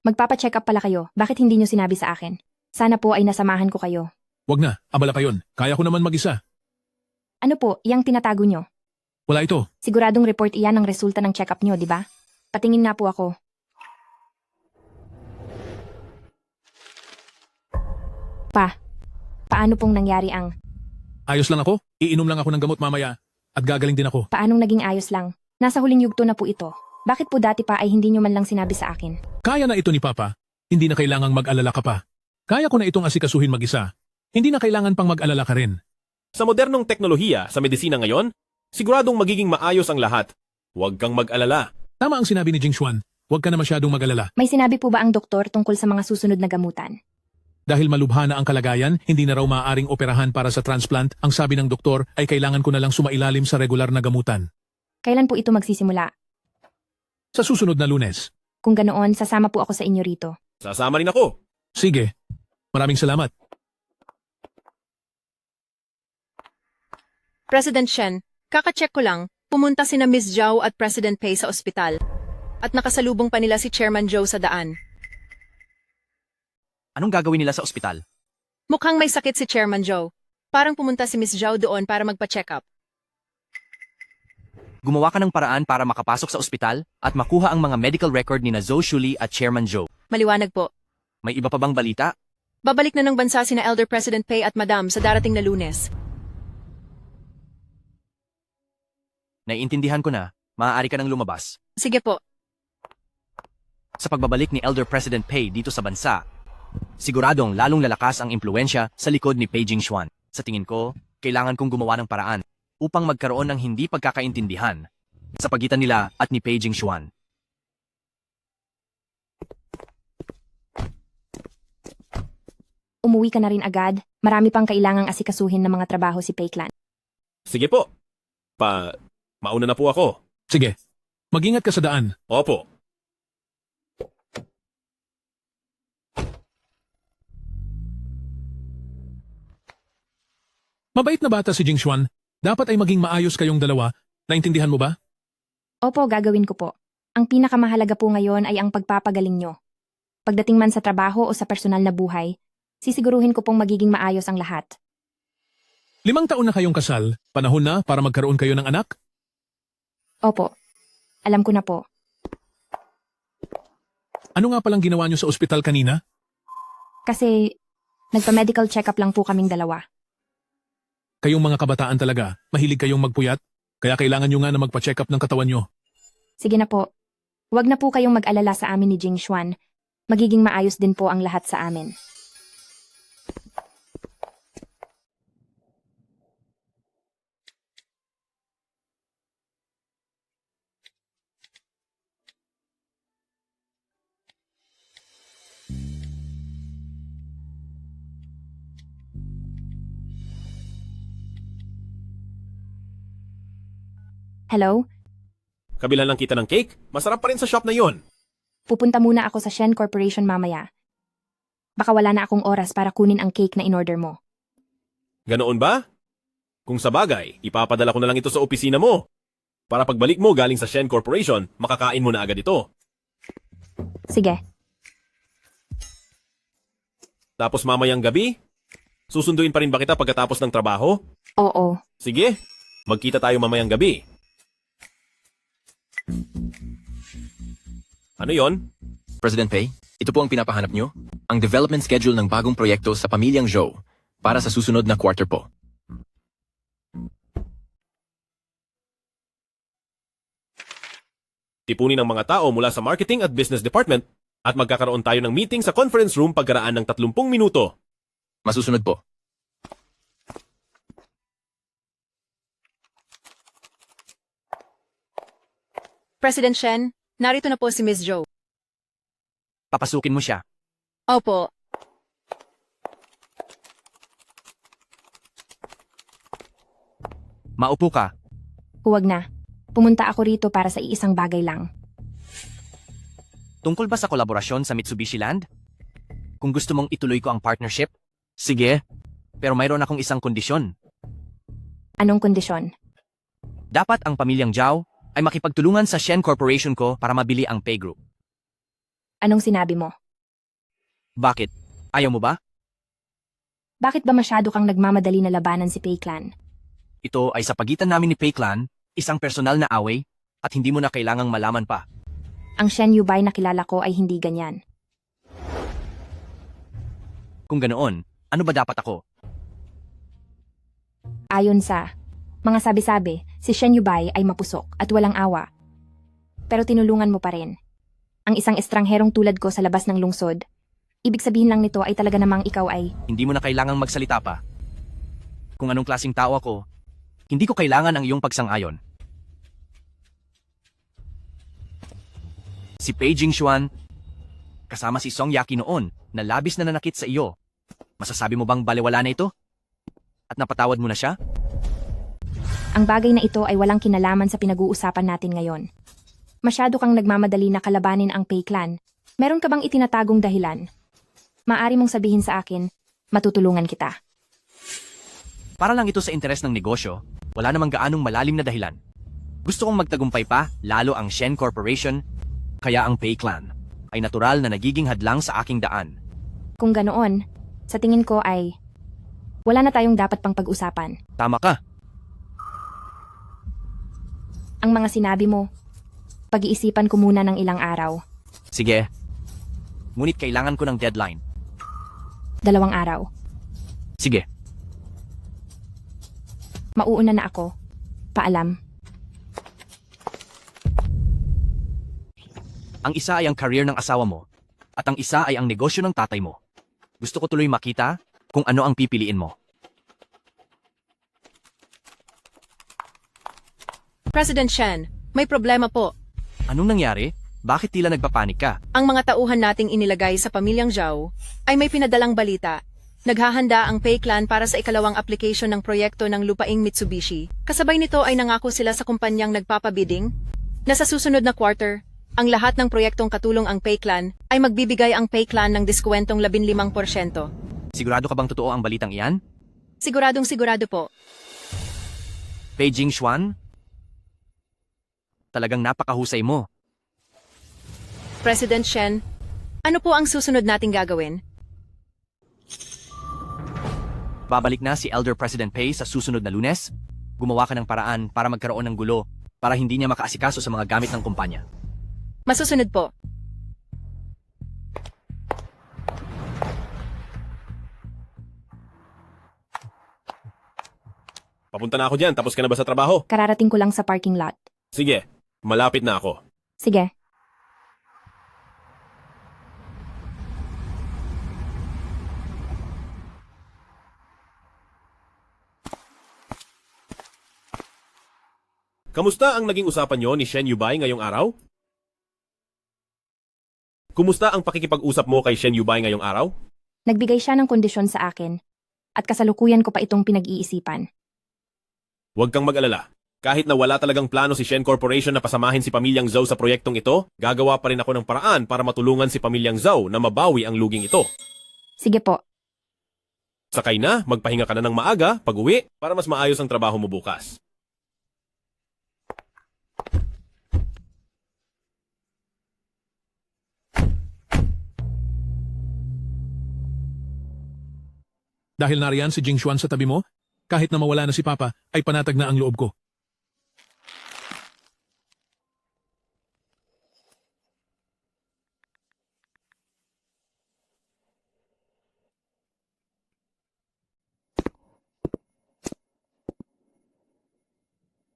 Magpapa-check up pala kayo. Bakit hindi nyo sinabi sa akin? Sana po ay nasamahan ko kayo. Wag na, abala pa yun. Kaya ko naman mag-isa. Ano po, iyang tinatago nyo? Wala ito. Siguradong report iyan ang resulta ng check-up nyo, di ba? Patingin nga po ako. Paano pong nangyari ang... Ayos lang ako. Iinom lang ako ng gamot mamaya. At gagaling din ako. Paanong naging ayos lang? Nasa huling yugto na po ito. Bakit po dati pa ay hindi nyo man lang sinabi sa akin? Kaya na ito ni Papa. Hindi na kailangang mag-alala ka pa. Kaya ko na itong asikasuhin mag-isa. Hindi na kailangan pang mag-alala ka rin. sa modernong teknolohiya sa medisina ngayon, siguradong magiging maayos ang lahat. Huwag kang mag-alala. Tama ang sinabi ni Jing Xuan. Huwag ka na masyadong mag-alala. May sinabi po ba ang doktor tungkol sa mga susunod na gamutan? Dahil malubha na ang kalagayan, hindi na raw maaaring operahan para sa transplant, ang sabi ng doktor ay kailangan ko na lang sumailalim sa regular na gamutan. Kailan po ito magsisimula? Sa susunod na Lunes. Kung ganoon, sasama po ako sa inyo rito. Sasama rin ako. Sige. Maraming salamat. President Shen, kakacheck ko lang, pumunta sina Ms. Zhao at President Pei sa ospital. At nakasalubong pa nila si Chairman Zhou sa daan. Anong gagawin nila sa ospital? Mukhang may sakit si Chairman Zhou. Parang pumunta si Ms. Zhao doon para magpa-check up. Gumawa ka ng paraan para makapasok sa ospital at makuha ang mga medical record ni na Zhou Shuli at Chairman Zhou. Maliwanag po. May iba pa bang balita? Babalik na ng bansa sina Elder President Pei at Madam sa darating na Lunes. Naiintindihan ko na, maaari ka nang lumabas. Sige po. Sa pagbabalik ni Elder President Pei dito sa bansa, siguradong lalong lalakas ang impluensya sa likod ni Pei Jingxuan. Sa tingin ko, kailangan kong gumawa ng paraan upang magkaroon ng hindi pagkakaintindihan sa pagitan nila at ni Pei Jingxuan. Umuwi ka na rin agad. Marami pang kailangang asikasuhin ng mga trabaho si Pei Clan. Sige po. Mauna na po ako. Sige. Mag-ingat ka sa daan. Opo. Mabait na bata si Jing Xuan. Dapat ay maging maayos kayong dalawa. Naintindihan mo ba? Opo, gagawin ko po. Ang pinakamahalaga po ngayon ay ang pagpapagaling nyo. Pagdating man sa trabaho o sa personal na buhay, sisiguruhin ko pong magiging maayos ang lahat. 5 taon na kayong kasal. Panahon na para magkaroon kayo ng anak? Opo. Alam ko na po. Ano nga palang ginawa nyo sa ospital kanina? Kasi nagpa-medical check-up lang po kaming dalawa. Kayong mga kabataan talaga, mahilig kayong magpuyat? Kaya kailangan nyo nga na magpa-check up ng katawan nyo. Sige na po. Huwag na po kayong mag-alala sa amin ni Jing Xuan. Magiging maayos din po ang lahat sa amin. Hello? Kabila lang kita ng cake, masarap pa rin sa shop na yon. Pupunta muna ako sa Shen Corporation mamaya. Baka wala na akong oras para kunin ang cake na in-order mo. Ganoon ba? Kung sa bagay, ipapadala ko na lang ito sa opisina mo. Para pagbalik mo galing sa Shen Corporation, makakain mo na agad ito. Sige. Tapos mamayang gabi, susunduin pa rin ba kita pagkatapos ng trabaho? Oo. Sige, magkita tayo mamayang gabi. Ano yon? President Pei, ito po ang pinapahanap nyo? Ang development schedule ng bagong proyekto sa pamilyang Zhou para sa susunod na quarter po. Tipunin ng mga tao mula sa marketing at business department at magkakaroon tayo ng meeting sa conference room pagkaraan ng 30 minuto. Masusunod po. President Shen, narito na po si Miss Zhou. Papasukin mo siya. Opo. Maupo ka. Huwag na. Pumunta ako rito para sa iisang bagay lang. Tungkol ba sa kolaborasyon sa Mitsubishi Land? Kung gusto mong ituloy ko ang partnership, sige. Pero mayroon akong isang kondisyon. Anong kondisyon? Dapat ang pamilyang Zhao ay makipagtulungan sa Shen Corporation ko para mabili ang Pay Group. Anong sinabi mo? Bakit? Ayaw mo ba? Bakit ba masyado kang nagmamadali na labanan si Pei Clan? Ito ay sa pagitan namin ni Pei Clan, isang personal na away, at hindi mo na kailangang malaman pa. Ang Shen Yubay na kilala ko ay hindi ganyan. Kung ganoon, ano ba dapat ako? Ayon sa mga sabi-sabi, si Shen Yubay ay mapusok at walang awa. Pero tinulungan mo pa rin. Ang isang estrangherong tulad ko sa labas ng lungsod, ibig sabihin lang nito ay talaga namang ikaw ay... Hindi mo na kailangang magsalita pa. Kung anong klaseng tao ako, hindi ko kailangan ang iyong pagsang-ayon. Si Pei Jingxuan, kasama si Song Yaki noon, na labis na nanakit sa iyo. Masasabi mo bang balewala na ito? At napatawad mo na siya? Ang bagay na ito ay walang kinalaman sa pinag-uusapan natin ngayon. Masyado kang nagmamadali na kalabanin ang Pei Clan. Meron ka bang itinatagong dahilan? Maari mong sabihin sa akin, matutulungan kita. Para lang ito sa interes ng negosyo, wala namang gaanong malalim na dahilan. Gusto kong magtagumpay pa, lalo ang Shen Corporation, kaya ang Pei Clan ay natural na nagiging hadlang sa aking daan. Kung ganoon, sa tingin ko ay wala na tayong dapat pang pag-usapan. Tama ka. Ang mga sinabi mo, pag-iisipan ko muna ng ilang araw. Sige. Ngunit kailangan ko ng deadline. 2 araw. Sige. Mauuna na ako. Paalam. Ang isa ay ang career ng asawa mo, at ang isa ay ang negosyo ng tatay mo. Gusto ko tuloy makita kung ano ang pipiliin mo. President Shen, may problema po. Anong nangyari? Bakit tila nagpapanik ka? Ang mga tauhan nating inilagay sa pamilyang Zhao ay may pinadalang balita. Naghahanda ang Pei Clan para sa ikalawang application ng proyekto ng lupaing Mitsubishi. Kasabay nito ay nangako sila sa kumpanyang nagpapabidding na sa susunod na quarter, ang lahat ng proyektong katulong ang Pei Clan ay magbibigay ang Pei Clan ng diskwentong 15%. Sigurado ka bang totoo ang balitang iyan? Siguradong sigurado po. Pei Jingxuan? Talagang napakahusay mo. President Shen, ano po ang susunod nating gagawin? Babalik na si Elder President Pei sa susunod na Lunes? Gumawa ka ng paraan para magkaroon ng gulo para hindi niya makaasikaso sa mga gamit ng kumpanya. Masusunod po. Papunta na ako dyan, tapos ka na ba sa trabaho? Kararating ko lang sa parking lot. Sige, malapit na ako. Sige. Kamusta ang naging usapan nyo ni Shen Yubay ngayong araw? Kumusta ang pakikipag-usap mo kay Shen Yubay ngayong araw? Nagbigay siya ng kondisyon sa akin at kasalukuyan ko pa itong pinag-iisipan. Huwag kang mag-alala. Kahit na wala talagang plano si Shen Corporation na pasamahin si pamilyang Zhou sa proyektong ito, gagawa pa rin ako ng paraan para matulungan si pamilyang Zhou na mabawi ang luging ito. Sige po. Sakay na, magpahinga ka na ng maaga, pag-uwi, para mas maayos ang trabaho mo bukas. Dahil nariyan si Jing Xuan sa tabi mo, kahit na mawala na si Papa, ay panatag na ang loob ko.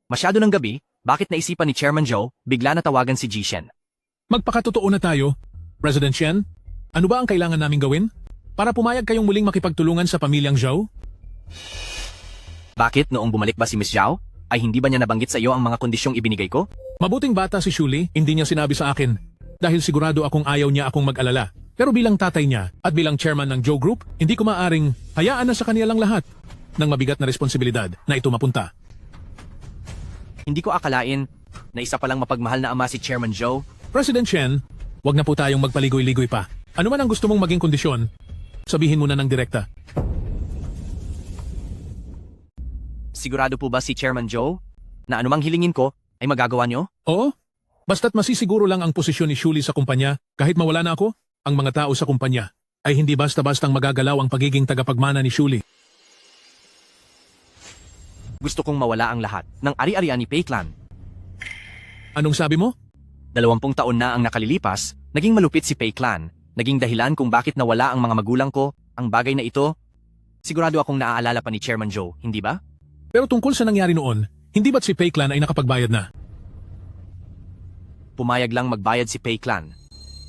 Masyado ng gabi, bakit naisipan ni Chairman Zhou bigla na tawagan si Jishen? Magpakatotoo na tayo. President Shen, ano ba ang kailangan naming gawin? Para pumayag kayong muling makipagtulungan sa pamilyang Zhou? Bakit noong bumalik ba si Miss Zhao, ay hindi ba niya nabanggit sa iyo ang mga kondisyong ibinigay ko? Mabuting bata si Shuli, hindi niya sinabi sa akin. Dahil sigurado akong ayaw niya akong mag-alala. Pero bilang tatay niya at bilang chairman ng Zhou Group, hindi ko maaring hayaan na sa kanilang lahat ng mabigat na responsibilidad na ito mapunta. Hindi ko akalain na isa palang mapagmahal na ama si Chairman Zhou. President Shen, wag na po tayong magpaligoy-ligoy pa. Ano man ang gusto mong maging kondisyon, sabihin mo na ng direkta. Sigurado po ba si Chairman Zhou na anumang hilingin ko ay magagawa niyo? Oo. Basta't masisiguro lang ang posisyon ni Shuli sa kumpanya, kahit mawala na ako, ang mga tao sa kumpanya ay hindi basta-bastang magagalaw ang pagiging tagapagmana ni Shuli. Gusto kong mawala ang lahat ng ari-arian ni Pei Clan. Anong sabi mo? 20 taon na ang nakalilipas, naging malupit si Pei Clan. Naging dahilan kung bakit nawala ang mga magulang ko, ang bagay na ito. Sigurado akong naaalala pa ni Chairman Zhou, hindi ba? Pero tungkol sa nangyari noon, hindi ba't si Pei Clan ay nakapagbayad na? Pumayag lang magbayad si Pei Clan.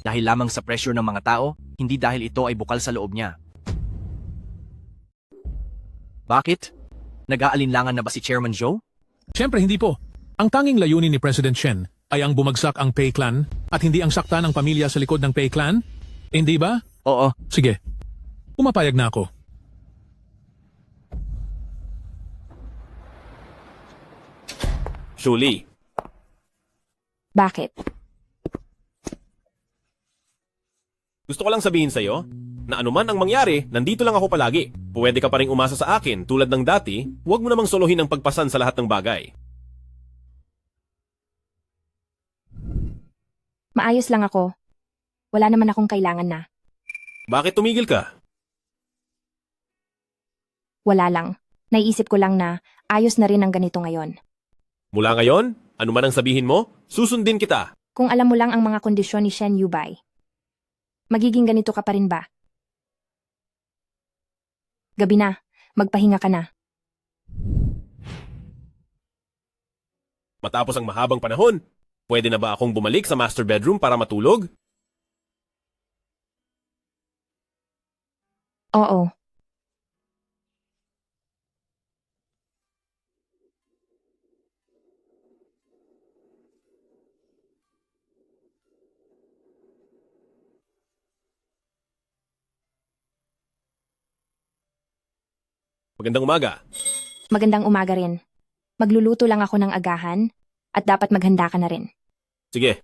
Dahil lamang sa pressure ng mga tao, hindi dahil ito ay bukal sa loob niya. Bakit? Nag-aalinlangan na ba si Chairman Zhou? Siyempre hindi po. Ang tanging layunin ni President Shen ay ang bumagsak ang Pei Clan at hindi ang sakta ng pamilya sa likod ng Pei Clan? Hindi ba? Oo. Sige. Pumapayag na ako. Shuli, Bakit? gusto ko lang sabihin sa'yo na anuman ang mangyari, nandito lang ako palagi. Pwede ka pa rin umasa sa akin tulad ng dati, huwag mo namang solohin ang pagpasan sa lahat ng bagay. Maayos lang ako. Wala naman akong kailangan na. Bakit tumigil ka? Wala lang. Naiisip ko lang na ayos na rin ang ganito ngayon. Mula ngayon, anuman ang sabihin mo, susundin kita. Kung alam mo lang ang mga kondisyon ni Shen Yubay, magiging ganito ka pa rin ba? Gabi na, magpahinga ka na. Matapos ang mahabang panahon, pwede na ba akong bumalik sa master bedroom para matulog? Oo. Magandang umaga. Magandang umaga rin. Magluluto lang ako ng agahan at dapat maghanda ka na rin. Sige.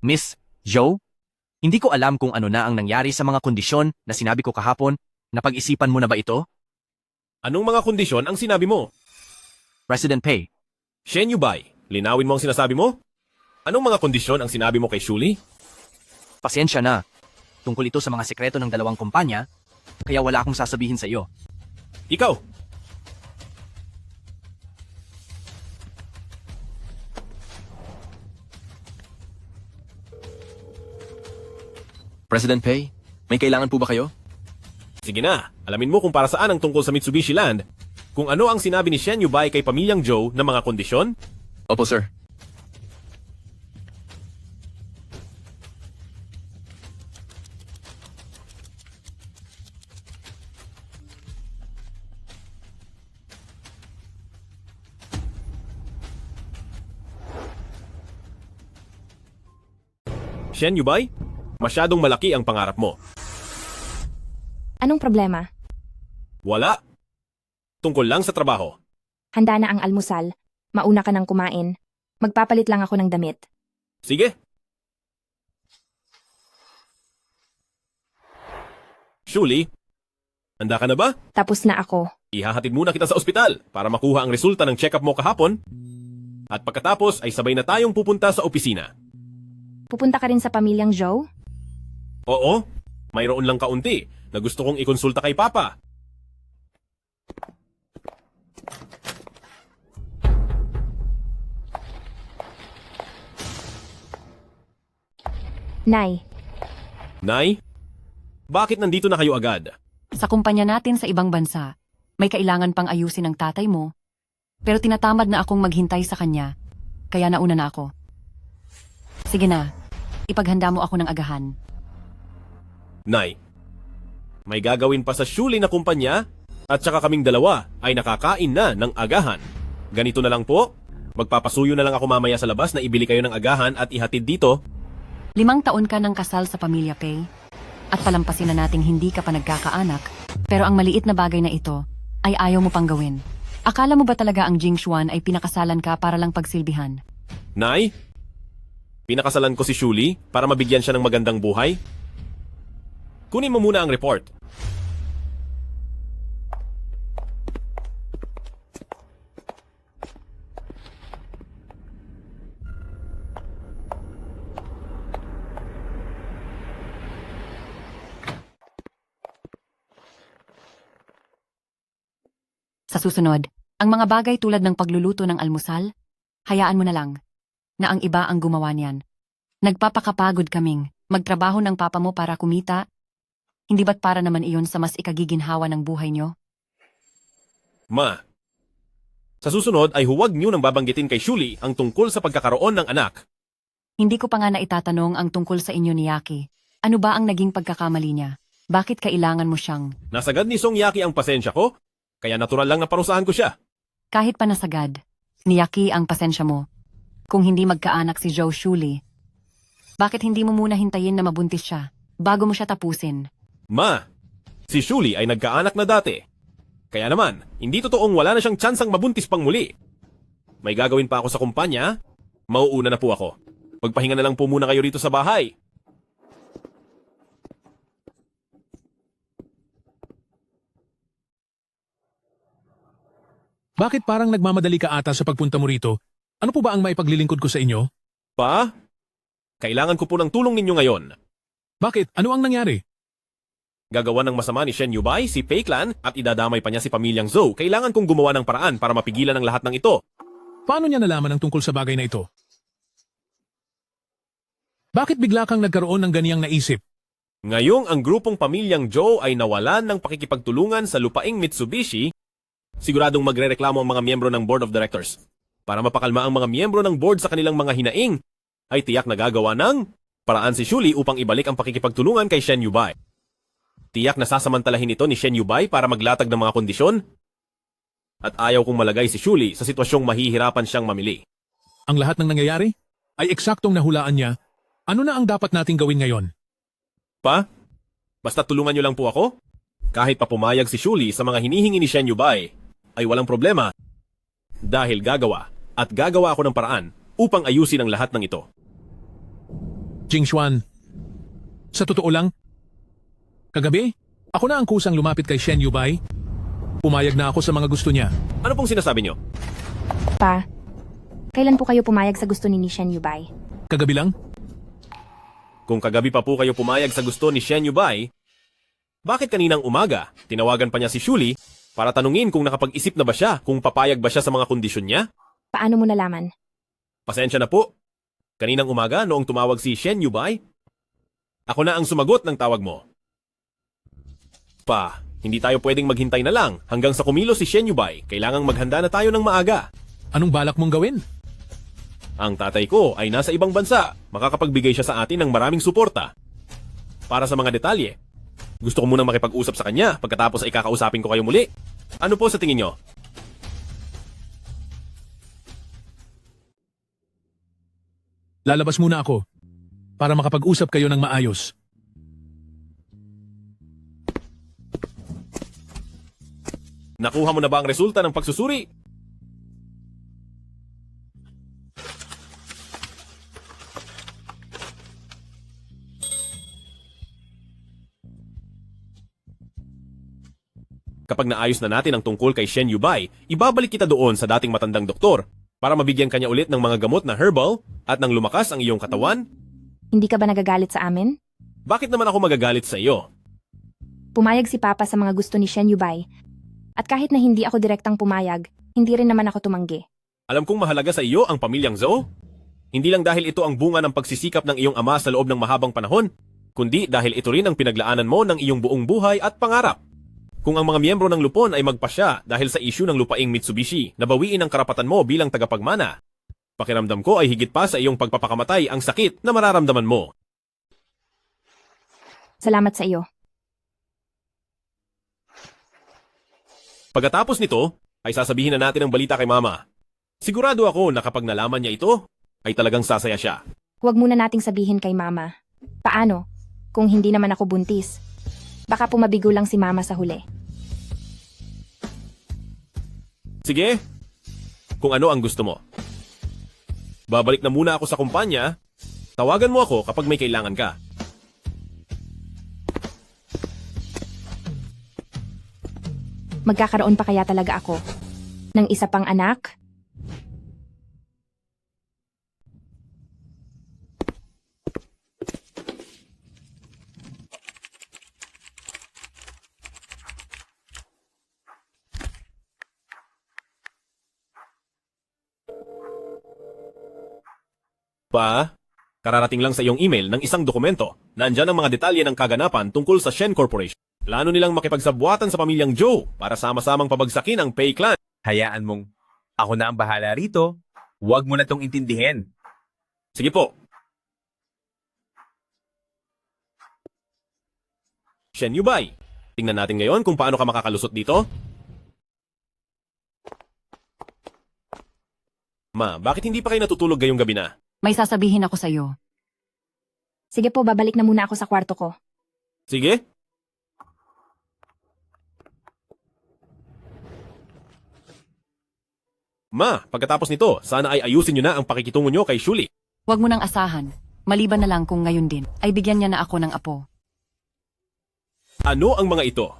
Miss Zhou, hindi ko alam kung ano na ang nangyari sa mga kondisyon na sinabi ko kahapon. Napag-isipan mo na ba ito? Anong mga kondisyon ang sinabi mo? President Pei. Shen Yubay, linawin mo ang sinasabi mo? Anong mga kondisyon ang sinabi mo kay Shuli? Pasensya na. Tungkol ito sa mga sekreto ng dalawang kumpanya, kaya wala akong sasabihin sa iyo. Ikaw! President Pei, may kailangan po ba kayo? Sige na, alamin mo kung para saan ang tungkol sa Mitsubishi Land. Kung ano ang sinabi ni Shen Yubay kay pamilyang Zhou na mga kondisyon? Opo, sir. Shen Yubay, masyadong malaki ang pangarap mo. Anong problema? Wala. Tungkol lang sa trabaho. Handa na ang almusal. Mauna ka ng kumain. Magpapalit lang ako ng damit. Sige. Shuli, handa ka na ba? Tapos na ako. Ihahatid muna kita sa ospital para makuha ang resulta ng check-up mo kahapon. At pagkatapos ay sabay na tayong pupunta sa opisina. Pupunta ka rin sa pamilyang Joe? Oo, mayroon lang kaunti na gusto kong ikonsulta kay Papa. Nay, Nay, bakit nandito na kayo agad? Sa kumpanya natin sa ibang bansa, may kailangan pang ayusin ng tatay mo. Pero tinatamad na akong maghintay sa kanya, kaya nauna na ako. Sige na, ipaghanda mo ako ng agahan. Nay, may gagawin pa sa Shuli na kumpanya at saka kaming dalawa ay nakakain na ng agahan. Ganito na lang po, magpapasuyo na lang ako mamaya sa labas na ibili kayo ng agahan at ihatid dito. 5 taon ka ng kasal sa pamilya Pei, at palampasin na nating hindi ka pa nagkakaanak, pero ang maliit na bagay na ito ay ayaw mo pang gawin. Akala mo ba talaga ang Jingshuan ay pinakasalan ka para lang pagsilbihan? Nay, pinakasalan ko si Shuli para mabigyan siya ng magandang buhay. Kunin mo muna ang report. Sa susunod, ang mga bagay tulad ng pagluluto ng almusal, hayaan mo na lang, na ang iba ang gumawa niyan. Nagpapakapagod kaming magtrabaho ng papa mo para kumita. Hindi ba't para naman iyon sa mas ikagiginhawa ng buhay nyo? Ma, sa susunod ay huwag niyo nang babanggitin kay Shuli ang tungkol sa pagkakaroon ng anak. Hindi ko pa nga naitatanong ang tungkol sa inyo ni Yaki. Ano ba ang naging pagkakamali niya? Bakit kailangan mo siyang... Nasagad ni Song Yaki ang pasensya ko, kaya natural lang na parusahan ko siya. Kahit pa nasagad, ni Yaki ang pasensya mo. Kung hindi magkaanak si Joe Shuli, bakit hindi mo muna hintayin na mabuntis siya bago mo siya tapusin? Ma, si Shuli ay nagkaanak na dati. Kaya naman, hindi totoong wala na siyang tsansang mabuntis pang muli. May gagawin pa ako sa kumpanya, mauuna na po ako. Magpahinga na lang po muna kayo rito sa bahay. Bakit parang nagmamadali ka ata sa pagpunta mo rito? Ano po ba ang maipaglilingkod ko sa inyo? Pa, kailangan ko po ng tulong ninyo ngayon. Bakit? Ano ang nangyari? Gagawa ng masama ni Shen Yubay, si Pei Clan, at idadamay pa niya si pamilyang Zhou. Kailangan kong gumawa ng paraan para mapigilan ang lahat ng ito. Paano niya nalaman ang tungkol sa bagay na ito? Bakit bigla kang nagkaroon ng ganiyang naisip? Ngayong ang grupong pamilyang Zhou ay nawalan ng pakikipagtulungan sa lupaing Mitsubishi, siguradong magrereklamo ang mga miyembro ng Board of Directors. Para mapakalma ang mga miyembro ng board sa kanilang mga hinaing, ay tiyak na gagawa ng paraan si Shuli upang ibalik ang pakikipagtulungan kay Shen Yubay. Tiyak na sasamantalahin ito ni Shen Yubay para maglatag ng mga kondisyon. At ayaw kong malagay si Shuli sa sitwasyong mahihirapan siyang mamili. Ang lahat ng nangyayari ay eksaktong nahulaan niya. Ano na ang dapat nating gawin ngayon? Pa, basta tulungan niyo lang po ako. Kahit pa pumayag si Shuli sa mga hinihingi ni Shen Yubay, ay walang problema. Dahil gagawa ako ng paraan upang ayusin ang lahat ng ito. Jingshuan, sa totoo lang, kagabi, ako na ang kusang lumapit kay Shen Yubay. Pumayag na ako sa mga gusto niya. Ano pong sinasabi niyo? Pa, kailan po kayo pumayag sa gusto ni Shen Yubay? Kagabi lang? Kung kagabi pa po kayo pumayag sa gusto ni Shen Yubay, bakit kaninang umaga tinawagan pa niya si Shuli para tanungin kung nakapag-isip na ba siya kung papayag ba siya sa mga kondisyon niya? Paano mo nalaman? Pasensya na po. Kaninang umaga noong tumawag si Shen Yubay, ako na ang sumagot ng tawag mo. Pa, hindi tayo pwedeng maghintay na lang hanggang sa kumilos si Shen Yubay. Kailangang maghanda na tayo ng maaga. Anong balak mong gawin? Ang tatay ko ay nasa ibang bansa. Makakapagbigay siya sa atin ng maraming suporta. Para sa mga detalye, gusto ko munang makipag-usap sa kanya pagkatapos ay kakausapin ko kayo muli. Ano po sa tingin nyo? Lalabas muna ako para makapag-usap kayo ng maayos. Nakuha mo na ba ang resulta ng pagsusuri? Kapag naayos na natin ang tungkol kay Shen Yubay, ibabalik kita doon sa dating matandang doktor para mabigyan kanya ulit ng mga gamot na herbal at nang lumakas ang iyong katawan. Hindi ka ba nagagalit sa amin? Bakit naman ako magagalit sa iyo? Pumayag si Papa sa mga gusto ni Shen Yubay. At kahit na hindi ako direktang pumayag, hindi rin naman ako tumanggi. Alam kong mahalaga sa iyo ang pamilyang Zhou. Hindi lang dahil ito ang bunga ng pagsisikap ng iyong ama sa loob ng mahabang panahon, kundi dahil ito rin ang pinaglaanan mo ng iyong buong buhay at pangarap. Kung ang mga miyembro ng Lupon ay magpasya dahil sa isyu ng lupaing Mitsubishi na bawiin ang karapatan mo bilang tagapagmana, pakiramdam ko ay higit pa sa iyong pagpapakamatay ang sakit na mararamdaman mo. Salamat sa iyo. Pagkatapos nito, ay sasabihin na natin ang balita kay Mama. Sigurado ako na kapag nalaman niya ito, ay talagang sasaya siya. Huwag muna nating sabihin kay Mama. Paano? Kung hindi naman ako buntis. Baka pumabigo lang si Mama sa huli. Sige, kung ano ang gusto mo. Babalik na muna ako sa kumpanya. Tawagan mo ako kapag may kailangan ka. Magkakaroon pa kaya talaga ako ng isa pang anak? Pa, kararating lang sa iyong email ng isang dokumento. Nandyan ang mga detalye ng kaganapan tungkol sa Shen Corporation. Plano nilang makipagsabwatan sa pamilyang Zhou para sama-samang pabagsakin ang Pei Clan. Hayaan mong ako na ang bahala rito. Huwag mo na tong intindihin. Sige po. Shen Yubay, tingnan natin ngayon kung paano ka makakalusot dito. Ma, bakit hindi pa kayo natutulog ngayong gabi na? May sasabihin ako sa iyo. Sige po, babalik na muna ako sa kwarto ko. Sige. Ma, pagkatapos nito, sana ay ayusin niyo na ang pakikitungo niyo kay Shuli. Huwag mo nang asahan. Maliban na lang kung ngayon din, ay bigyan niya na ako ng apo. Ano ang mga ito?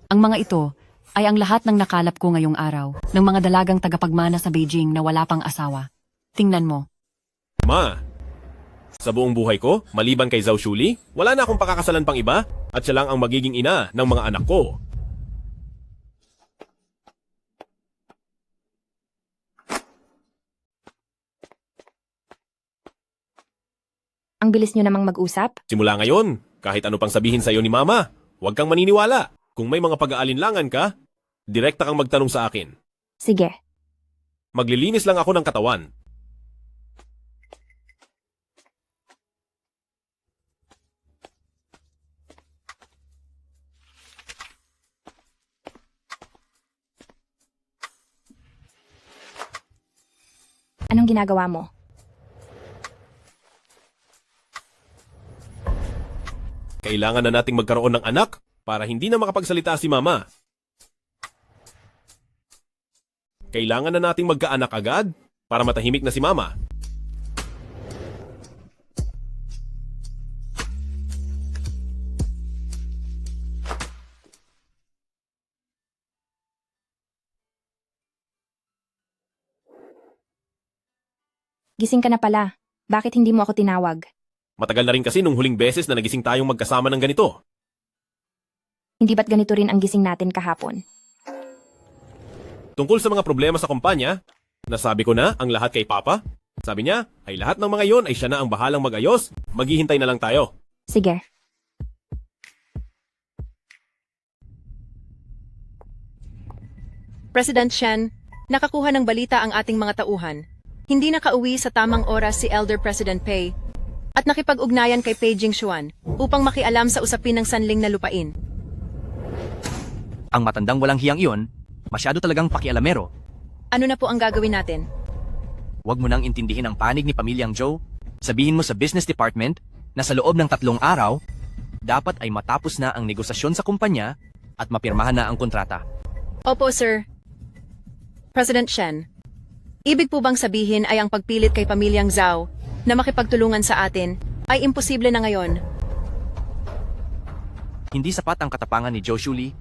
Ang mga ito ay ang lahat ng nakalap ko ngayong araw ng mga dalagang tagapagmana sa Beijing na wala pang asawa. Tingnan mo. Ma, sa buong buhay ko, maliban kay Zhao Shuli, wala na akong pakakasalan pang iba at siya lang ang magiging ina ng mga anak ko. Ang bilis nyo namang mag-usap? Simula ngayon, kahit ano pang sabihin sa iyo ni Mama, huwag kang maniniwala. Kung may mga pag-aalinlangan ka, direkta kang magtanong sa akin. Sige. Maglilinis lang ako ng katawan. Anong ginagawa mo? Kailangan na nating magkaroon ng anak para hindi na makapagsalita si Mama. Kailangan na nating magkaanak agad para matahimik na si Mama. Gising ka na pala. Bakit hindi mo ako tinawag? Matagal na rin kasi nung huling beses na nagising tayong magkasama ng ganito. Hindi ba't ganito rin ang gising natin kahapon? Tungkol sa mga problema sa kumpanya, nasabi ko na ang lahat kay Papa. Sabi niya, ay lahat ng mga yon ay siya na ang bahalang mag-ayos. Maghihintay na lang tayo. Sige. President Shen, nakakuha ng balita ang ating mga tauhan. Hindi nakauwi sa tamang oras si Elder President Pei at nakipag-ugnayan kay Pei Jingxuan upang makialam sa usapin ng sanling na lupain. Ang matandang walang hiyang iyon, masyado talagang pakialamero. Ano na po ang gagawin natin? Huwag mo nang intindihin ang panig ni Pamilyang Zhou. Sabihin mo sa business department na sa loob ng 3 araw, dapat ay matapos na ang negosasyon sa kumpanya at mapirmahan na ang kontrata. Opo, sir. President Shen, ibig po bang sabihin ay ang pagpilit kay pamilyang Zhao na makipagtulungan sa atin ay imposible na ngayon? Hindi sapat ang katapangan ni Zhou Shuli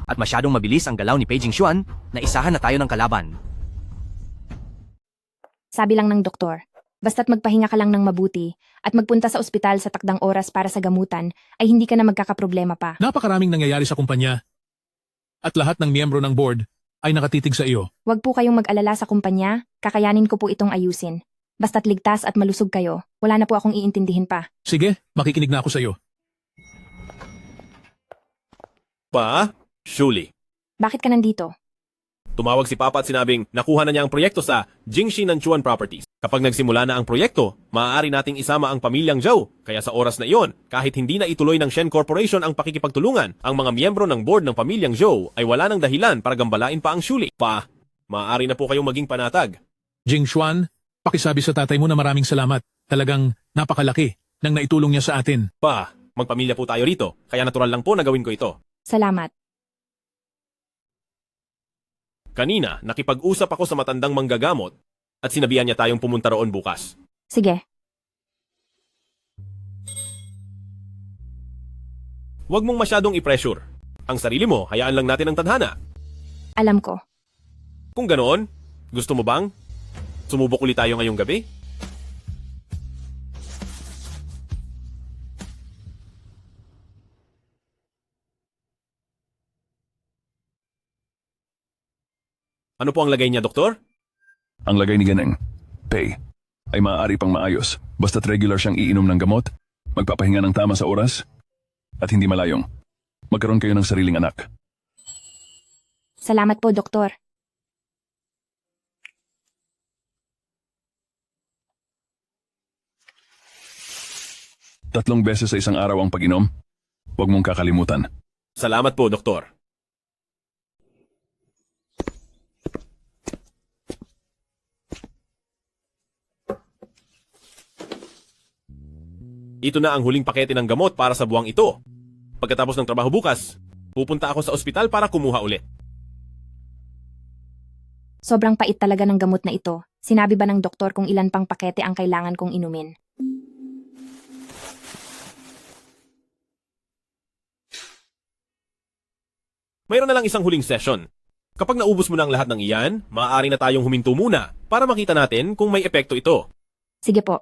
at masyadong mabilis ang galaw ni Pei Jingxuan na isahan na tayo ng kalaban. Sabi lang ng doktor, basta't magpahinga ka lang ng mabuti at magpunta sa ospital sa takdang oras para sa gamutan ay hindi ka na magkakaproblema pa. Napakaraming nangyayari sa kumpanya. At lahat ng miyembro ng board ay nakatitig sa iyo. Huwag po kayong mag-alala sa kumpanya, kakayanin ko po itong ayusin. Basta't ligtas at malusog kayo, wala na po akong iintindihin pa. Sige, makikinig na ako sa iyo. Pa, Shuli. Bakit ka nandito? Tumawag si Papa at sinabing nakuha na niya ang proyekto sa Jingxi Nanchuan Properties. Kapag nagsimula na ang proyekto, maaari nating isama ang pamilyang Zhou. Kaya sa oras na iyon, kahit hindi na ituloy ng Shen Corporation ang pakikipagtulungan, ang mga miyembro ng board ng pamilyang Zhou ay wala ng dahilan para gambalain pa ang Shuli. Pa, maaari na po kayong maging panatag. Jingxuan, pakisabi sa tatay mo na maraming salamat. Talagang napakalaki ng naitulong niya sa atin. Pa, magpamilya po tayo rito, kaya natural lang po na gawin ko ito. Salamat. Kanina, nakipag-usap ako sa matandang manggagamot at sinabihan niya tayong pumunta roon bukas. Sige. Huwag mong masyadong i-pressure. Ang sarili mo, hayaan lang natin ang tadhana. Alam ko. Kung ganoon, gusto mo bang sumubok ulit tayo ngayong gabi? Ano po ang lagay niya, doktor? Ang lagay ni Ganeng, Pei, ay maaari pang maayos basta't regular siyang iinom ng gamot, magpapahinga ng tama sa oras, at hindi malayong. Magkaroon kayo ng sariling anak. Salamat po, doktor. Tatlong beses sa isang araw ang pag-inom, huwag mong kakalimutan. Salamat po, doktor. Ito na ang huling pakete ng gamot para sa buwang ito. Pagkatapos ng trabaho bukas, pupunta ako sa ospital para kumuha ulit. Sobrang pait talaga ng gamot na ito. Sinabi ba ng doktor kung ilan pang pakete ang kailangan kong inumin? Mayroon na lang isang huling session. Kapag naubos mo na ang lahat ng iyan, maaari na tayong huminto muna para makita natin kung may epekto ito. Sige po.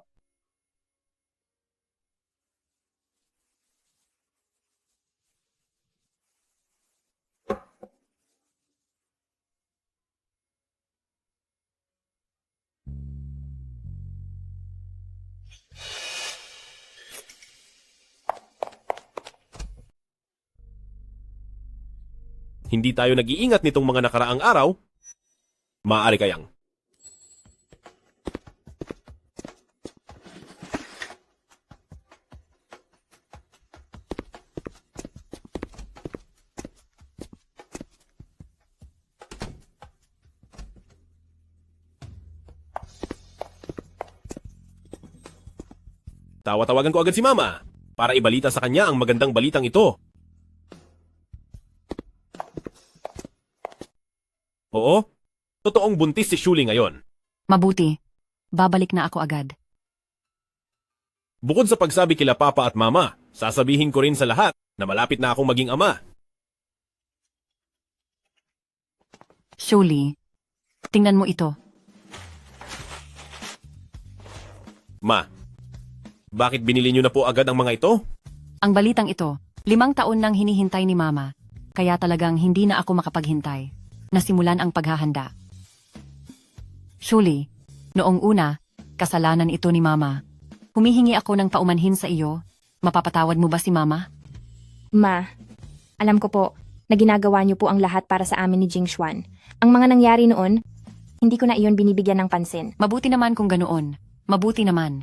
Hindi tayo nag-iingat nitong mga nakaraang araw, maaari kayang. Tawa-tawagan ko agad si Mama para ibalita sa kanya ang magandang balitang ito. Oo, totoong buntis si Shuli ngayon. Mabuti. Babalik na ako agad. Bukod sa pagsabi kila Papa at Mama, sasabihin ko rin sa lahat na malapit na akong maging ama. Shuli, tingnan mo ito. Ma, bakit binili niyo na po agad ang mga ito? Ang balitang ito, 5 taon nang hinihintay ni Mama, kaya talagang hindi na ako makapaghintay. Nasimulan ang paghahanda. Shuli, noong una, kasalanan ito ni Mama. Humihingi ako ng paumanhin sa iyo. Mapapatawad mo ba si Mama? Ma, alam ko po na ginagawa niyo po ang lahat para sa amin ni Jingxuan. Ang mga nangyari noon, hindi ko na iyon binibigyan ng pansin. Mabuti naman kung ganoon. Mabuti naman.